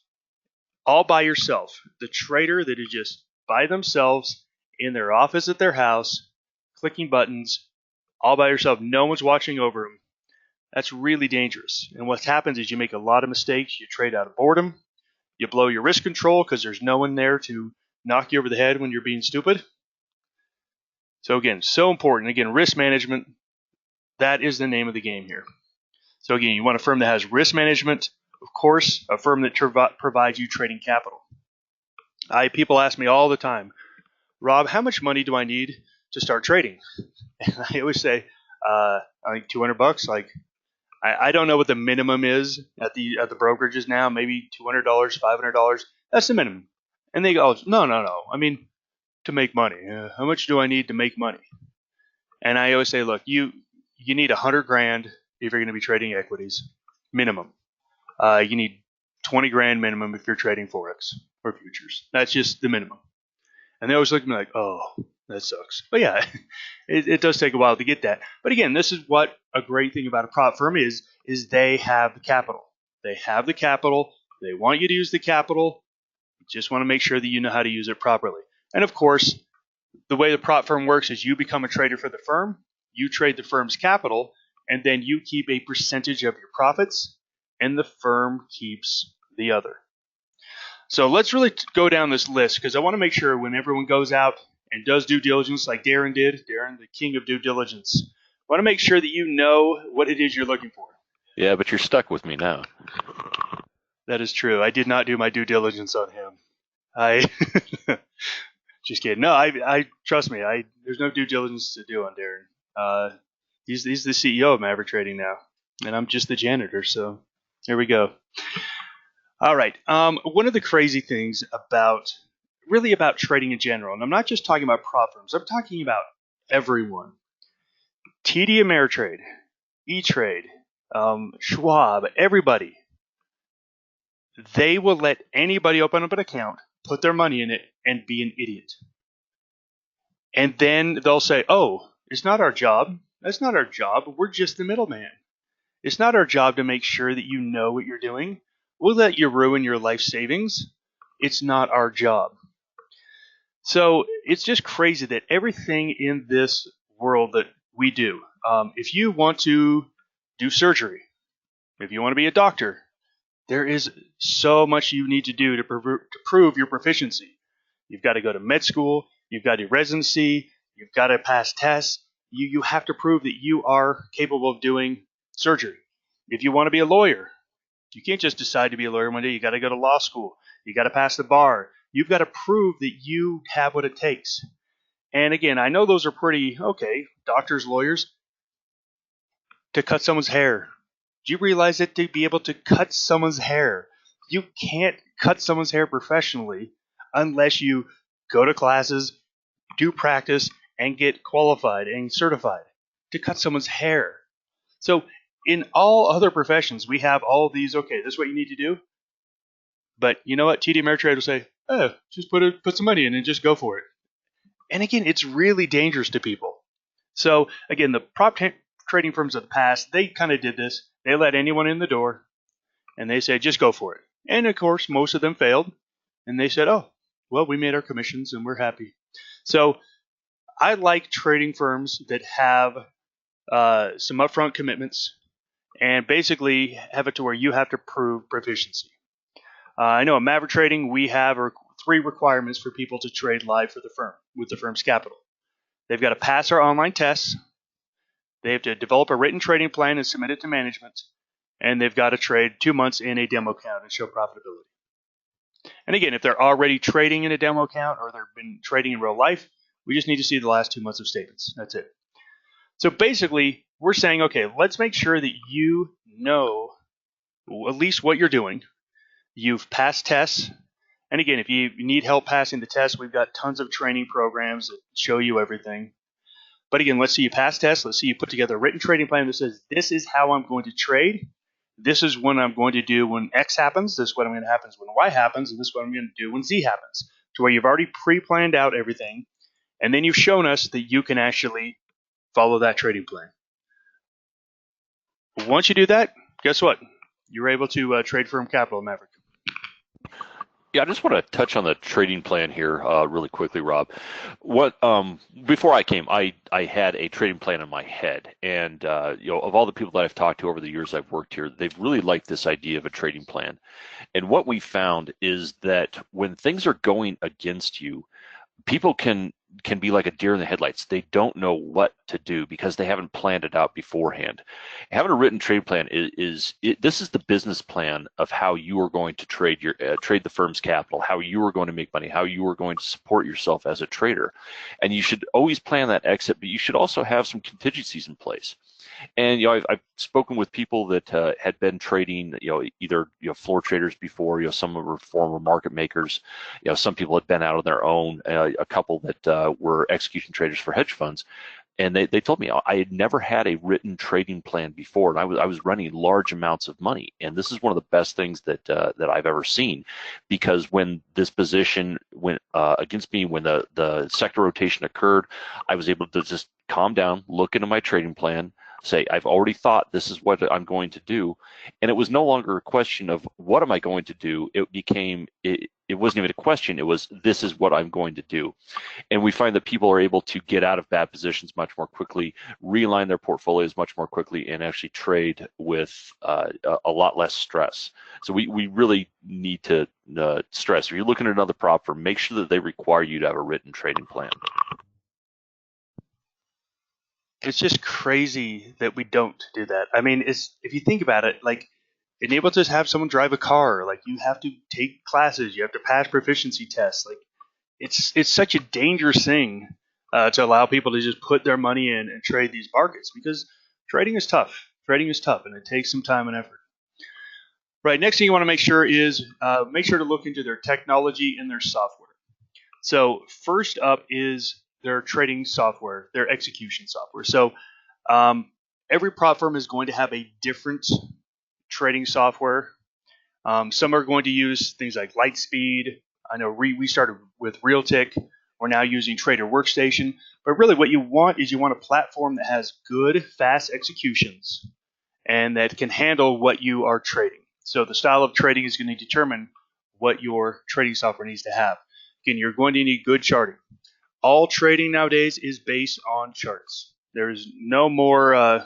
all by yourself. The trader that is just by themselves in their office at their house, clicking buttons, all by yourself. No one's watching over them. That's really dangerous. And what happens is you make a lot of mistakes. You trade out of boredom. You blow your risk control because there's no one there to knock you over the head when you're being stupid. So again, so important. Again, risk management, that is the name of the game here. So again, you want a firm that has risk management. Of course, a firm that provides you trading capital. People ask me all the time, Rob, how much money do I need to start trading? And I always say, like $200. Like, I don't know what the minimum is at the brokerages now. Maybe $200, $500. That's the minimum. And they go, no. I mean, to make money. How much do I need to make money? And I always say, look, you need $100,000 if you're going to be trading equities, minimum. You need $20,000 minimum if you're trading forex or futures. That's just the minimum. And they always look at me like, oh, that sucks. But yeah, it does take a while to get that. But again, this is what a great thing about a prop firm is they have the capital. They have the capital. They want you to use the capital. You just want to make sure that you know how to use it properly. And of course, the way the prop firm works is you become a trader for the firm. You trade the firm's capital, and then you keep a percentage of your profits, and the firm keeps the other. So let's really go down this list because I want to make sure when everyone goes out and does due diligence like Darren did, Darren, the king of due diligence, I want to make sure that you know what it is you're looking for. Yeah, but you're stuck with me now. That is true. I did not do my due diligence on him. I just kidding. No, I trust me. There's no due diligence to do on Darren. He's the CEO of Maverick Trading now, and I'm just the janitor. So here we go. All right. One of the crazy things about trading in general, and I'm not just talking about prop firms, I'm talking about everyone. TD Ameritrade, E-Trade, Schwab, everybody. They will let anybody open up an account, put their money in it, and be an idiot. And then they'll say, oh, it's not our job. That's not our job. We're just the middleman. It's not our job to make sure that you know what you're doing. We'll let you ruin your life savings. It's not our job. So it's just crazy that everything in this world that we do, if you want to do surgery, if you want to be a doctor, there is so much you need to do to prove your proficiency. You've got to go to med school. You've got to do residency. You've got to pass tests. You have to prove that you are capable of doing surgery. If you want to be a lawyer, you can't just decide to be a lawyer one day. You got to go to law school. You got to pass the bar. You've got to prove that you have what it takes. And again, I know those are pretty, okay, doctors, lawyers, to cut someone's hair. Do you realize that to be able to cut someone's hair, you can't cut someone's hair professionally unless you go to classes, do practice, and get qualified and certified to cut someone's hair. So in all other professions, we have all these, okay, this is what you need to do. But you know what? TD Ameritrade will say, oh, just put some money in and just go for it. And again, it's really dangerous to people. So again, the prop trading firms of the past, they kind of did this. They let anyone in the door, and they said, just go for it. And of course, most of them failed. And they said, oh, well, we made our commissions and we're happy. So I like trading firms that have some upfront commitments and basically have it to where you have to prove proficiency. I know at Maverick Trading, we have 3 requirements for people to trade live for the firm with the firm's capital. They've got to pass our online tests. They have to develop a written trading plan and submit it to management. And they've got to trade 2 months in a demo account and show profitability. And again, if they're already trading in a demo account or they've been trading in real life, we just need to see the last 2 months of statements. That's it. So basically, we're saying, okay, let's make sure that you know at least what you're doing. You've passed tests. And again, if you need help passing the test, we've got tons of training programs that show you everything. But again, let's see you pass tests. Let's see you put together a written trading plan that says, this is how I'm going to trade. This is what I'm going to do when X happens. This is what I'm going to happen when Y happens. And this is what I'm going to do when Z happens. To where you've already pre-planned out everything. And then you've shown us that you can actually follow that trading plan. Once you do that, guess what? You're able to trade firm capital at Maverick. Yeah, I just want to touch on the trading plan here really quickly, Rob. What before I came, I had a trading plan in my head, and of all the people that I've talked to over the years I've worked here, they've really liked this idea of a trading plan. And what we found is that when things are going against you, people can be like a deer in the headlights. They don't know what to do because they haven't planned it out beforehand. Having a written trade plan this is the business plan of how you are going to trade the firm's capital, how you are going to make money, how you are going to support yourself as a trader. And you should always plan that exit, but you should also have some contingencies in place. And I've spoken with people that had been trading, either floor traders before. Some were former market makers. Some people had been out on their own. A couple that were execution traders for hedge funds, and they told me I had never had a written trading plan before, and I was running large amounts of money. And this is one of the best things that I've ever seen, because when this position went against me, when the sector rotation occurred, I was able to just calm down, look into my trading plan, say, I've already thought this is what I'm going to do. And it was no longer a question of what am I going to do? It wasn't even a question. It was, this is what I'm going to do. And we find that people are able to get out of bad positions much more quickly, realign their portfolios much more quickly, and actually trade with a lot less stress. So we really need to stress. If you're looking at another prop firm, make sure that they require you to have a written trading plan. It's just crazy that we don't do that. I mean, if you think about it, like being able to have someone drive a car, like you have to take classes, you have to pass proficiency tests. Like it's such a dangerous thing to allow people to just put their money in and trade these markets, because trading is tough. Trading is tough, and it takes some time and effort. Right. Next thing you want to make sure is make sure to look into their technology and their software. So first up is their trading software, their execution software. So every prop firm is going to have a different trading software. Some are going to use things like Lightspeed. I know we started with Realtic. We're now using Trader Workstation. But really what you want is you want a platform that has good, fast executions and that can handle what you are trading. So the style of trading is going to determine what your trading software needs to have. Again, you're going to need good charting. All trading nowadays is based on charts. There's no more,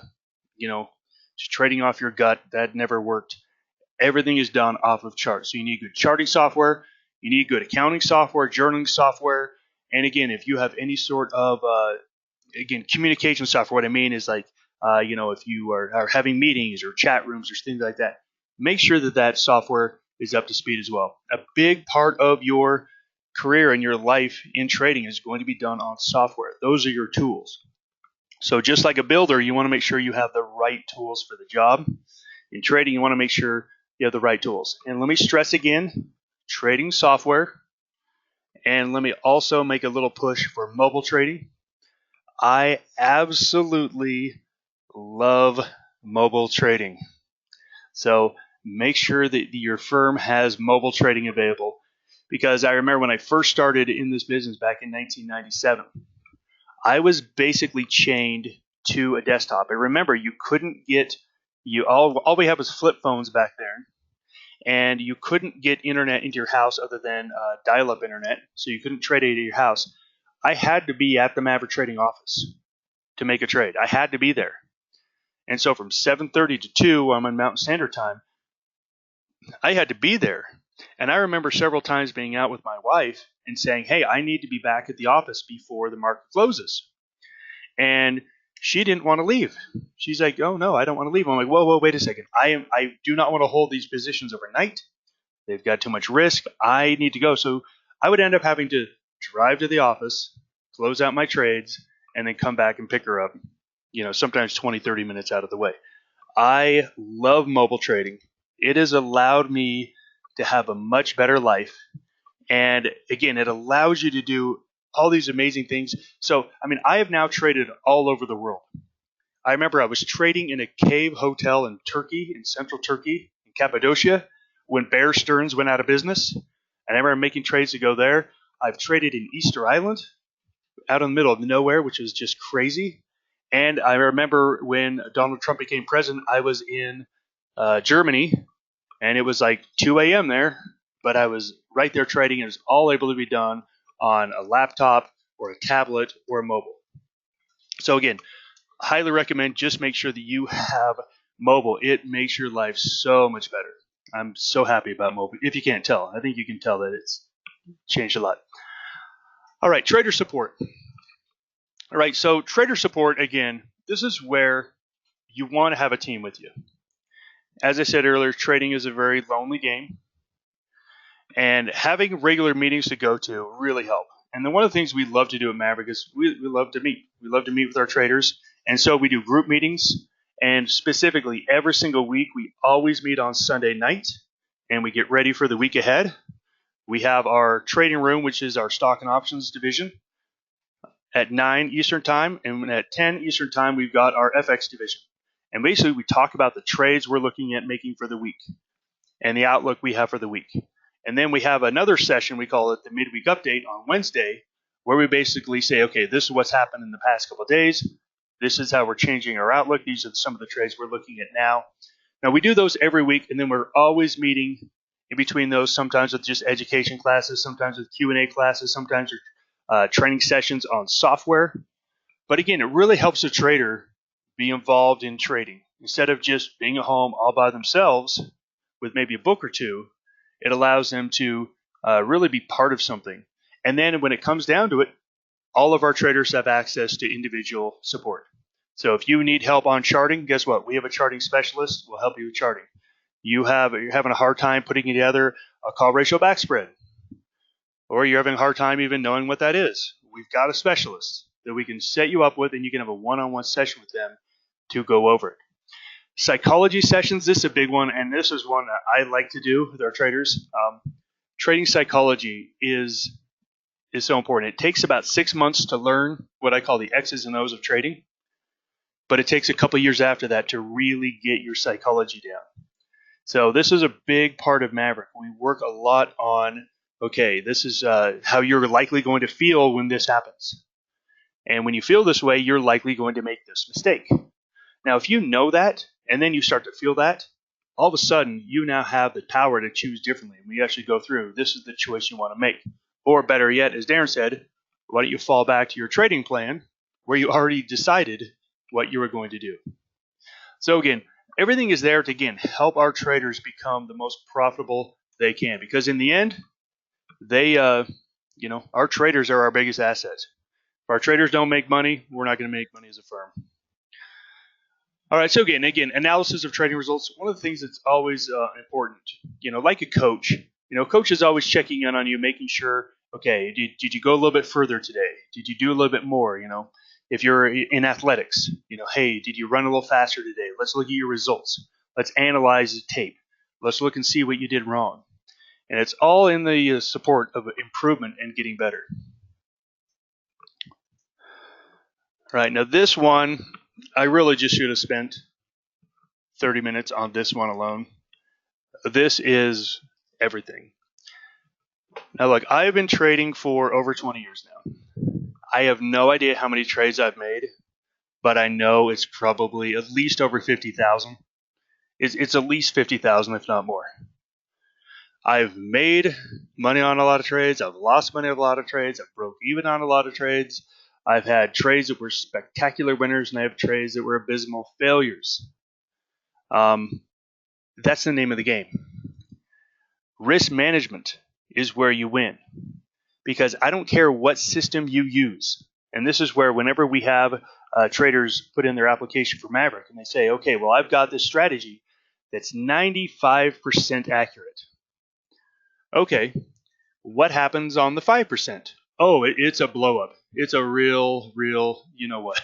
just trading off your gut. That never worked. Everything is done off of charts. So you need good charting software. You need good accounting software, journaling software. And again, if you have any sort of, communication software, what I mean is like, if you are having meetings or chat rooms or things like that, make sure that software is up to speed as well. A big part of your career and your life in trading is going to be done on software. Those are your tools. So just like a builder, you want to make sure you have the right tools for the job. In trading, you want to make sure you have the right tools. And let me stress again, trading software. And let me also make a little push for mobile trading. I absolutely love mobile trading. So make sure that your firm has mobile trading available, because I remember when I first started in this business back in 1997, I was basically chained to a desktop. And remember, you couldn't get all we had was flip phones back there, and you couldn't get internet into your house other than dial-up internet, so you couldn't trade it at your house. I had to be at the Maverick trading office to make a trade. I had to be there. And so from 7:30 to 2, I'm on Mountain Standard Time, I had to be there. And I remember several times being out with my wife and saying, hey, I need to be back at the office before the market closes. And she didn't want to leave. She's like, oh, no, I don't want to leave. I'm like, whoa, wait a second. I do not want to hold these positions overnight. They've got too much risk. I need to go. So I would end up having to drive to the office, close out my trades, and then come back and pick her up, sometimes 20, 30 minutes out of the way. I love mobile trading. It has allowed me to have a much better life. And again, it allows you to do all these amazing things. So, I have now traded all over the world. I remember I was trading in a cave hotel in Turkey, in central Turkey, in Cappadocia, when Bear Stearns went out of business. And I remember making trades to go there. I've traded in Easter Island, out in the middle of nowhere, which was just crazy. And I remember when Donald Trump became president, I was in Germany, and it was like 2 a.m. there, but I was right there trading. It was all able to be done on a laptop or a tablet or a mobile. So again, highly recommend just make sure that you have mobile. It makes your life so much better. I'm so happy about mobile. If you can't tell, I think you can tell that it's changed a lot. All right, trader support. All right, so trader support, again, this is where you want to have a team with you. As I said earlier, trading is a very lonely game, and having regular meetings to go to really help. And then one of the things we love to do at Maverick is we love to meet. We love to meet with our traders, and so we do group meetings. And specifically, every single week, we always meet on Sunday night, and we get ready for the week ahead. We have our trading room, which is our stock and options division, at 9 Eastern Time, and at 10 Eastern Time, we've got our FX division. And basically, we talk about the trades we're looking at making for the week and the outlook we have for the week. And then we have another session, we call it the midweek update on Wednesday, where we basically say, okay, this is what's happened in the past couple of days. This is how we're changing our outlook. These are some of the trades we're looking at now. Now, we do those every week, and then we're always meeting in between those, sometimes with just education classes, sometimes with Q&A classes, sometimes with training sessions on software. But again, it really helps a trader be involved in trading. Instead of just being at home all by themselves with maybe a book or two, it allows them to really be part of something. And then when it comes down to it, all of our traders have access to individual support. So if you need help on charting, guess what? We have a charting specialist. We'll help you with charting. You're having a hard time putting together a call ratio backspread, or you're having a hard time even knowing what that is. We've got a specialist that we can set you up with, and you can have a one-on-one session with them to go over it. Psychology sessions, this is a big one, and this is one that I like to do with our traders. Trading psychology is so important. It takes about 6 months to learn what I call the X's and O's of trading, but it takes a couple years after that to really get your psychology down. So this is a big part of Maverick. We work a lot on, okay, this is how you're likely going to feel when this happens. And when you feel this way, you're likely going to make this mistake. Now, if you know that, and then you start to feel that, all of a sudden, you now have the power to choose differently. And we actually go through, this is the choice you want to make. Or better yet, as Darren said, why don't you fall back to your trading plan where you already decided what you were going to do. So again, everything is there to, again, help our traders become the most profitable they can. Because in the end, they, our traders are our biggest asset. If our traders don't make money, we're not going to make money as a firm. All right, so again, analysis of trading results. One of the things that's always important, like a coach, coach is always checking in on you, making sure, okay, did you go a little bit further today? Did you do a little bit more? If you're in athletics, hey, did you run a little faster today? Let's look at your results. Let's analyze the tape. Let's look and see what you did wrong. And it's all in the support of improvement and getting better. All right, now this one, I really just should have spent 30 minutes on this one alone. This is everything. Now look, I have been trading for over 20 years now. I have no idea how many trades I've made, but I know it's probably at least over 50,000. It's at least 50,000, if not more. I've made money on a lot of trades. I've lost money on a lot of trades. I've broke even on a lot of trades. I've had trades that were spectacular winners, and I have trades that were abysmal failures. That's the name of the game. Risk management is where you win, because I don't care what system you use. And this is where whenever we have traders put in their application for Maverick and they say, okay, well, I've got this strategy that's 95% accurate. Okay, what happens on the 5%? Oh, it's a blow up. It's a real, you know what.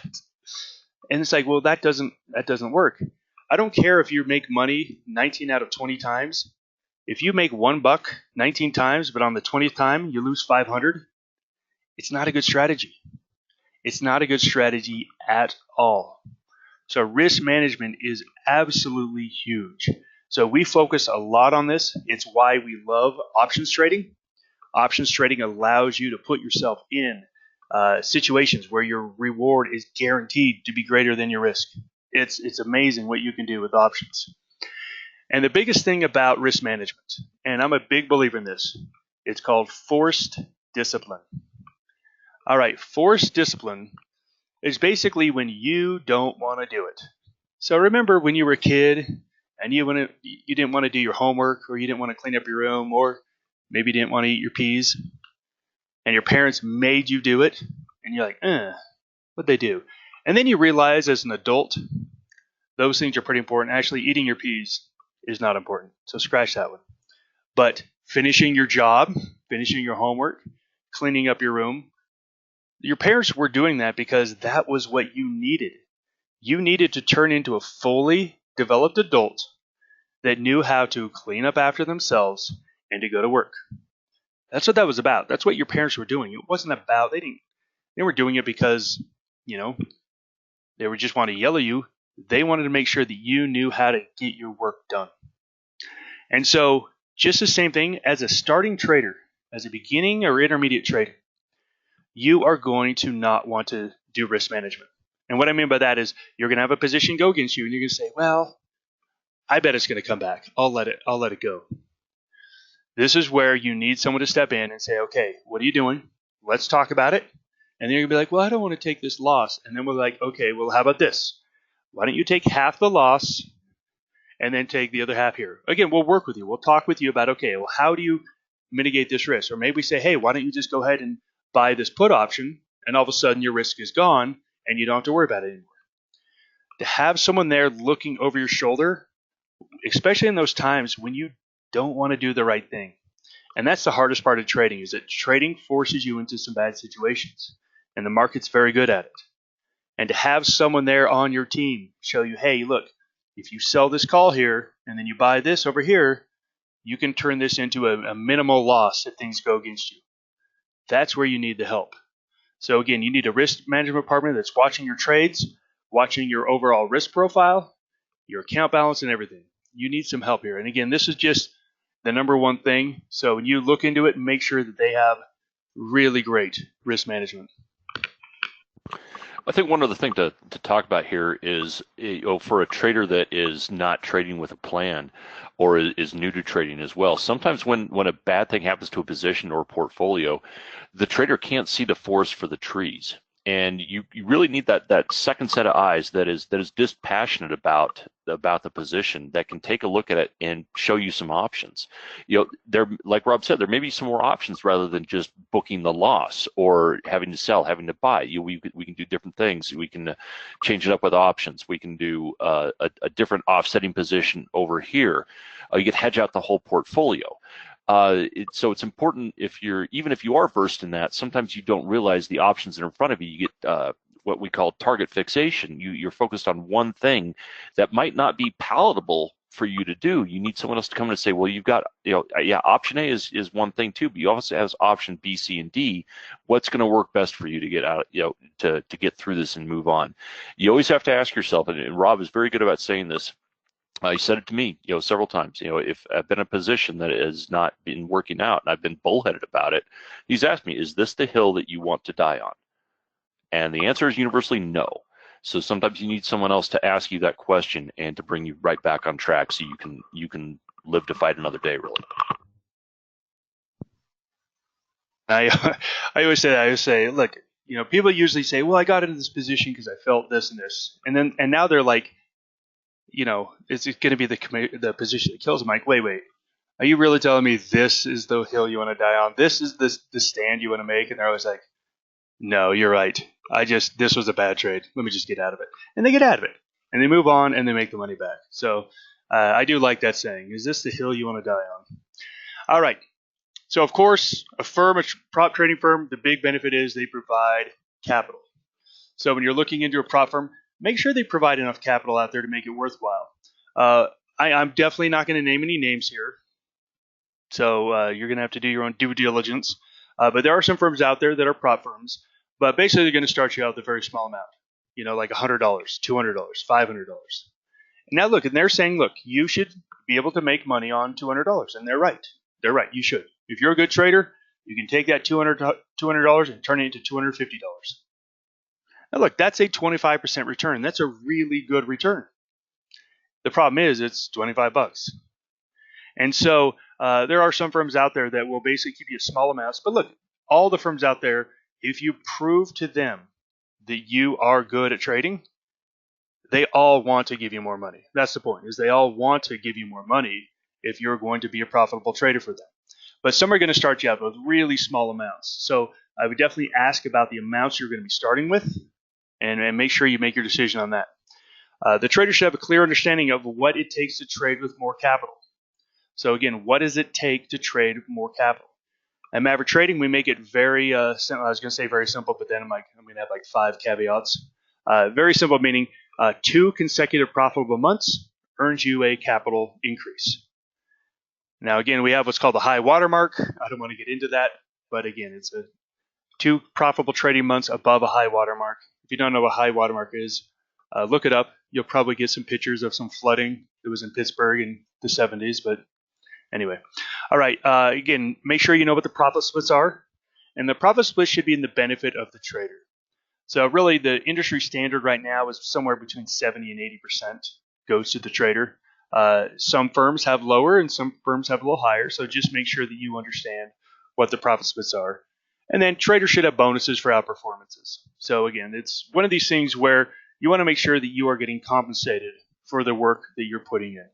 And it's like, well, that doesn't work. I don't care if you make money 19 out of 20 times. If you make $1 19 times, but on the 20th time you lose 500, it's not a good strategy. It's not a good strategy at all. So risk management is absolutely huge. So we focus a lot on this. It's why we love options trading. Options trading allows you to put yourself in situations where your reward is guaranteed to be greater than your risk. It's amazing what you can do with options. And the biggest thing about risk management, and I'm a big believer in this, it's called forced discipline. All right, forced discipline is basically when you don't want to do it. So remember when you were a kid and you didn't want to do your homework, or you didn't want to clean up your room, or maybe you didn't want to eat your peas, and your parents made you do it, and you're like, what'd they do? And then you realize as an adult, those things are pretty important. Actually, eating your peas is not important, so scratch that one. But finishing your job, finishing your homework, cleaning up your room, your parents were doing that because that was what you needed. You needed to turn into a fully developed adult that knew how to clean up after themselves and to go to work. That's what that was about. That's what your parents were doing. It wasn't about they were doing it because, they were just wanting to yell at you. They wanted to make sure that you knew how to get your work done. And so, just the same thing as a starting trader, as a beginning or intermediate trader, you are going to not want to do risk management. And what I mean by that is you're going to have a position go against you, and you're going to say, well, I bet it's going to come back. I'll let it go. This is where you need someone to step in and say, okay, what are you doing? Let's talk about it. And then you're going to be like, well, I don't want to take this loss. And then we're like, okay, well, how about this? Why don't you take half the loss and then take the other half here? Again, we'll work with you. We'll talk with you about, okay, well, how do you mitigate this risk? Or maybe we say, hey, why don't you just go ahead and buy this put option, and all of a sudden your risk is gone and you don't have to worry about it anymore. To have someone there looking over your shoulder, especially in those times when you don't want to do the right thing. And that's the hardest part of trading, is that trading forces you into some bad situations. And the market's very good at it. And to have someone there on your team show you, hey, look, if you sell this call here and then you buy this over here, you can turn this into a minimal loss if things go against you. That's where you need the help. So again, you need a risk management partner that's watching your trades, watching your overall risk profile, your account balance, and everything. You need some help here. And again, this is just the number one thing. So when you look into it, make sure that they have really great risk management. I think one other thing to talk about here is, for a trader that is not trading with a plan or is new to trading as well, sometimes when a bad thing happens to a position or a portfolio, the trader can't see the forest for the trees. And you really need that second set of eyes that is dispassionate about the position, that can take a look at it and show you some options. There, like Rob said, there may be some more options rather than just booking the loss or having to sell, having to buy. We can do different things. We can change it up with options. We can do a different offsetting position over here. You can hedge out the whole portfolio. So it's important, even if you are versed in that, sometimes you don't realize the options that are in front of you. You get what we call target fixation. You're focused on one thing that might not be palatable for you to do. You need someone else to come in and say, well, you've got, option A is one thing too, but you also have option B, C, and D. What's going to work best for you to get out, to get through this and move on? You always have to ask yourself, and Rob is very good about saying this. He said it to me, several times. If I've been in a position that has not been working out and I've been bullheaded about it, he's asked me, is this the hill that you want to die on? And the answer is universally no. So sometimes you need someone else to ask you that question and to bring you right back on track so you can live to fight another day, really. I always say that. I always say, look, people usually say, well, I got into this position because I felt this and this. And now they're like, it's going to be the position that kills them. Like, wait, are you really telling me this is the hill you want to die on? This is the stand you want to make? And they're always like, no, you're right. This was a bad trade. Let me just get out of it. And they get out of it. And they move on and they make the money back. So I do like that saying. Is this the hill you want to die on? All right. So, of course, a prop trading firm, the big benefit is they provide capital. So when you're looking into a prop firm, make sure they provide enough capital out there to make it worthwhile. I'm definitely not going to name any names here. So you're going to have to do your own due diligence. But there are some firms out there that are prop firms. But basically, they're going to start you out with a very small amount. Like $100, $200, $500. Now, look, and they're saying, look, you should be able to make money on $200. And they're right. They're right. You should. If you're a good trader, You can take that $200 and turn it into $250. Now look, that's a 25% return. That's a really good return. The problem is it's 25 bucks. And so there are some firms out there that will basically give you small amounts. But look, all the firms out there, if you prove to them that you are good at trading, they all want to give you more money. That's the point, is they all want to give you more money if you're going to be a profitable trader for them. But some are going to start you out with really small amounts. So I would definitely ask about the amounts you're going to be starting with, and make sure you make your decision on that. The trader should have a clear understanding of what it takes to trade with more capital. So again, what does it take to trade with more capital? At Maverick Trading, we make it very simple. I was going to say very simple, but then I'm going to have like 5 caveats. Very simple, meaning 2 consecutive profitable months earns you a capital increase. Now, again, we have what's called the high watermark. I don't want to get into that, but again, it's 2 profitable trading months above a high watermark. If you don't know what high watermark is, look it up. You'll probably get some pictures of some flooding that was in Pittsburgh in the 70s, but anyway. All right, again, make sure you know what the profit splits are, and the profit split should be in the benefit of the trader. So really, the industry standard right now is somewhere between 70 and 80% goes to the trader. Some firms have lower and some firms have a little higher, so just make sure that you understand what the profit splits are. And then traders should have bonuses for outperformances. So again, it's one of these things where you want to make sure that you are getting compensated for the work that you're putting in.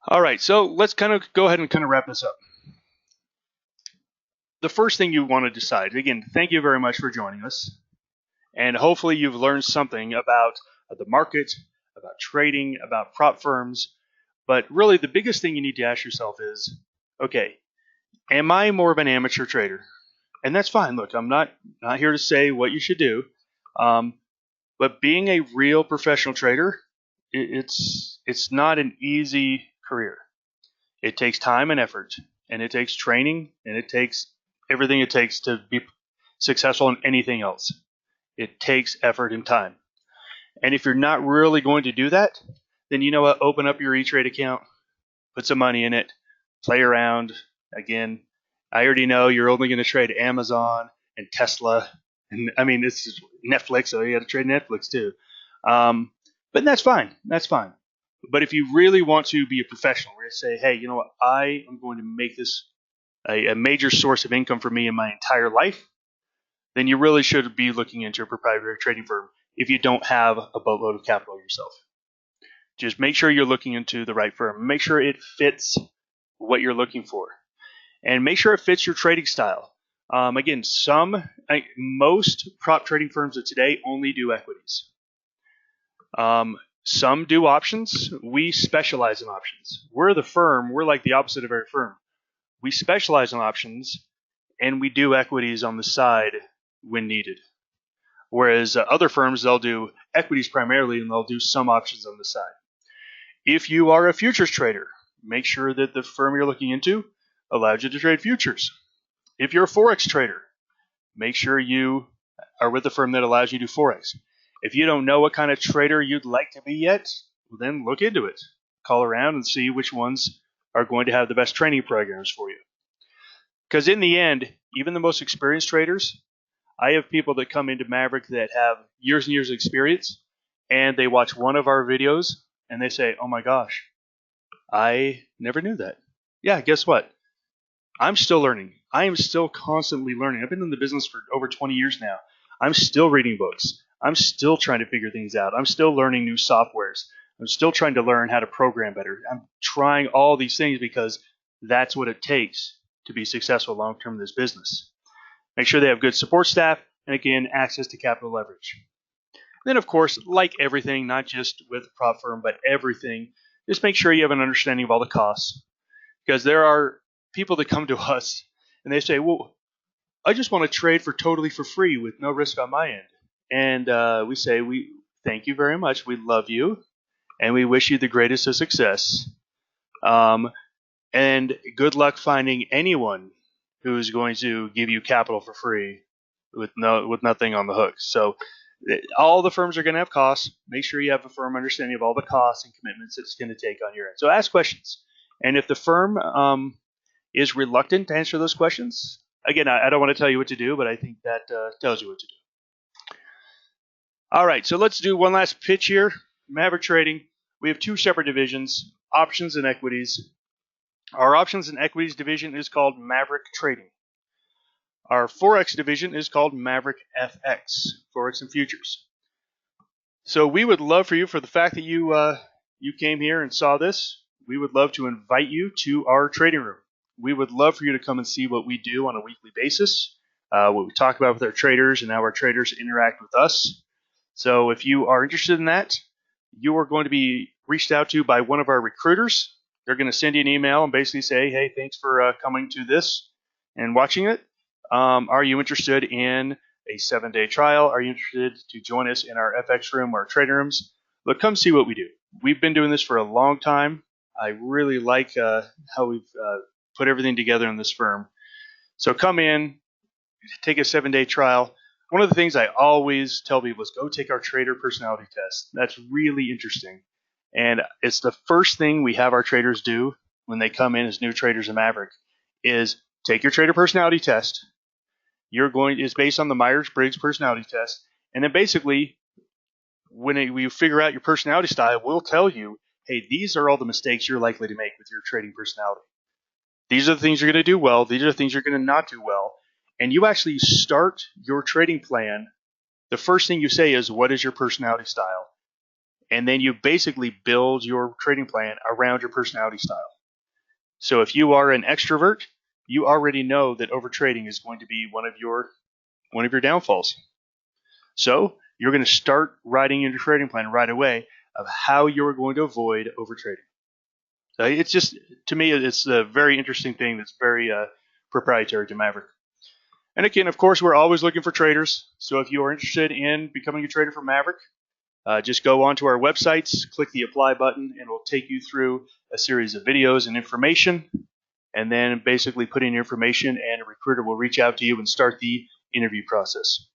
All right, so let's kind of go ahead and kind of wrap this up. The first thing you want to decide, again, thank you very much for joining us. And hopefully you've learned something about the market, about trading, about prop firms. But really the biggest thing you need to ask yourself is, okay, am I more of an amateur trader? And that's fine. Look, I'm not here to say what you should do. But being a real professional trader, it's not an easy career. It takes time and effort, and it takes training, and it takes everything it takes to be successful in anything else. It takes effort and time. And if you're not really going to do that, then you know what? Open up your E-Trade account, put some money in it, play around. Again, I already know you're only going to trade Amazon and Tesla. And I mean, this is Netflix, so you got to trade Netflix too. But that's fine. That's fine. But if you really want to be a professional, where you say, hey, you know what? I am going to make this a major source of income for me in my entire life, then you really should be looking into a proprietary trading firm if you don't have a boatload of capital yourself. Just make sure you're looking into the right firm. Make sure it fits what you're looking for. And make sure it fits your trading style. Again, most prop trading firms of today only do equities. Some do options. We specialize in options. We're like the opposite of every firm. We specialize in options, and we do equities on the side when needed. Whereas other firms, they'll do equities primarily, and they'll do some options on the side. If you are a futures trader, make sure that the firm you're looking into allows you to trade futures. If you're a Forex trader, make sure you are with a firm that allows you to do Forex. If you don't know what kind of trader you'd like to be yet, well, then look into it. Call around and see which ones are going to have the best training programs for you. Because in the end, even the most experienced traders, I have people that come into Maverick that have years and years of experience, and they watch one of our videos, and they say, oh my gosh, I never knew that. Yeah, guess what? I'm still learning. I am still constantly learning. I've been in the business for over 20 years now. I'm still reading books. I'm still trying to figure things out. I'm still learning new softwares. I'm still trying to learn how to program better. I'm trying all these things because that's what it takes to be successful long-term in this business. Make sure they have good support staff and, again, access to capital leverage. Then, of course, like everything, not just with a prop firm, but everything, just make sure you have an understanding of all the costs. Because there are people that come to us and they say, well, I just want to trade totally for free with no risk on my end. And we say, we thank you very much. We love you. And we wish you the greatest of success. And good luck finding anyone who is going to give you capital for free with nothing on the hook. So all the firms are going to have costs. Make sure you have a firm understanding of all the costs and commitments it's going to take on your end. So ask questions. And if the firm is reluctant to answer those questions. Again, I don't want to tell you what to do, but I think that tells you what to do. All right, so let's do one last pitch here. Maverick Trading, we have two separate divisions, options and equities. Our options and equities division is called Maverick Trading. Our Forex division is called Maverick FX, Forex and Futures. So we would love for you, for the fact that you came here and saw this, we would love to invite you to our trading room. We would love for you to come and see what we do on a weekly basis, what we talk about with our traders, and how our traders interact with us. So if you are interested in that, you are going to be reached out to by one of our recruiters. They're going to send you an email and basically say, hey, thanks for coming to this and watching it. Are you interested in a 7-day trial? Are you interested to join us in our FX room or our trading rooms? Look, come see what we do. We've been doing this for a long time. I really like how we've put everything together in this firm. So come in, take a 7-day trial. One of the things I always tell people is go take our trader personality test. That's really interesting. And it's the first thing we have our traders do when they come in as new traders in Maverick is take your trader personality test. It's based on the Myers-Briggs personality test. And then basically, when you figure out your personality style, we'll tell you, hey, these are all the mistakes you're likely to make with your trading personality. These are the things you're going to do well. These are the things you're going to not do well. And you actually start your trading plan. The first thing you say is, what is your personality style? And then you basically build your trading plan around your personality style. So if you are an extrovert, you already know that overtrading is going to be one of your downfalls. So you're going to start writing your trading plan right away of how you're going to avoid overtrading. So it's just, to me, it's a very interesting thing that's very proprietary to Maverick. And again, of course, we're always looking for traders. So if you are interested in becoming a trader for Maverick, just go onto our websites, click the apply button, and we'll take you through a series of videos and information. And then basically put in your information, and a recruiter will reach out to you and start the interview process.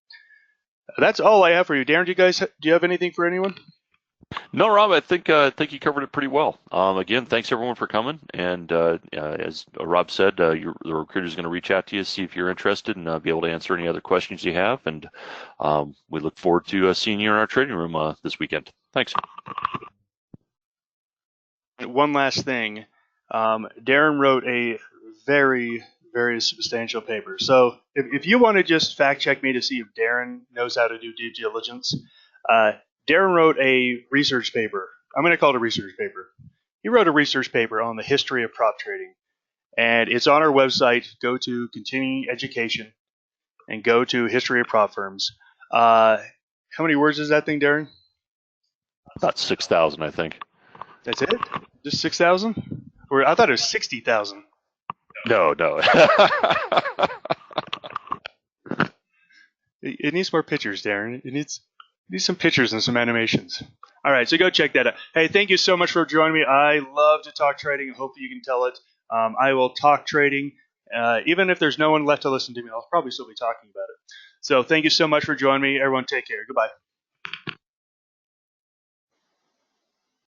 That's all I have for you. Darren, do you have anything for anyone? No, Rob, I think you covered it pretty well. Again, thanks everyone for coming. And as Rob said, the recruiter is going to reach out to you, see if you're interested, and be able to answer any other questions you have. And we look forward to seeing you in our trading room this weekend. Thanks. One last thing. Darren wrote a very, very substantial paper. So if you want to just fact check me to see if Darren knows how to do due diligence, Darren wrote a research paper. I'm going to call it a research paper. He wrote a research paper on the history of prop trading, and it's on our website. Go to Continuing Education and go to History of Prop Firms. How many words is that thing, Darren? About 6,000, I think. That's it? Just 6,000? Or I thought it was 60,000. No. It needs more pictures, Darren. It needs some pictures and some animations. All right, so go check that out. Hey, thank you so much for joining me. I love to talk trading. I hope you can tell it. I will talk trading. Even if there's no one left to listen to me, I'll probably still be talking about it. So thank you so much for joining me. Everyone, take care. Goodbye.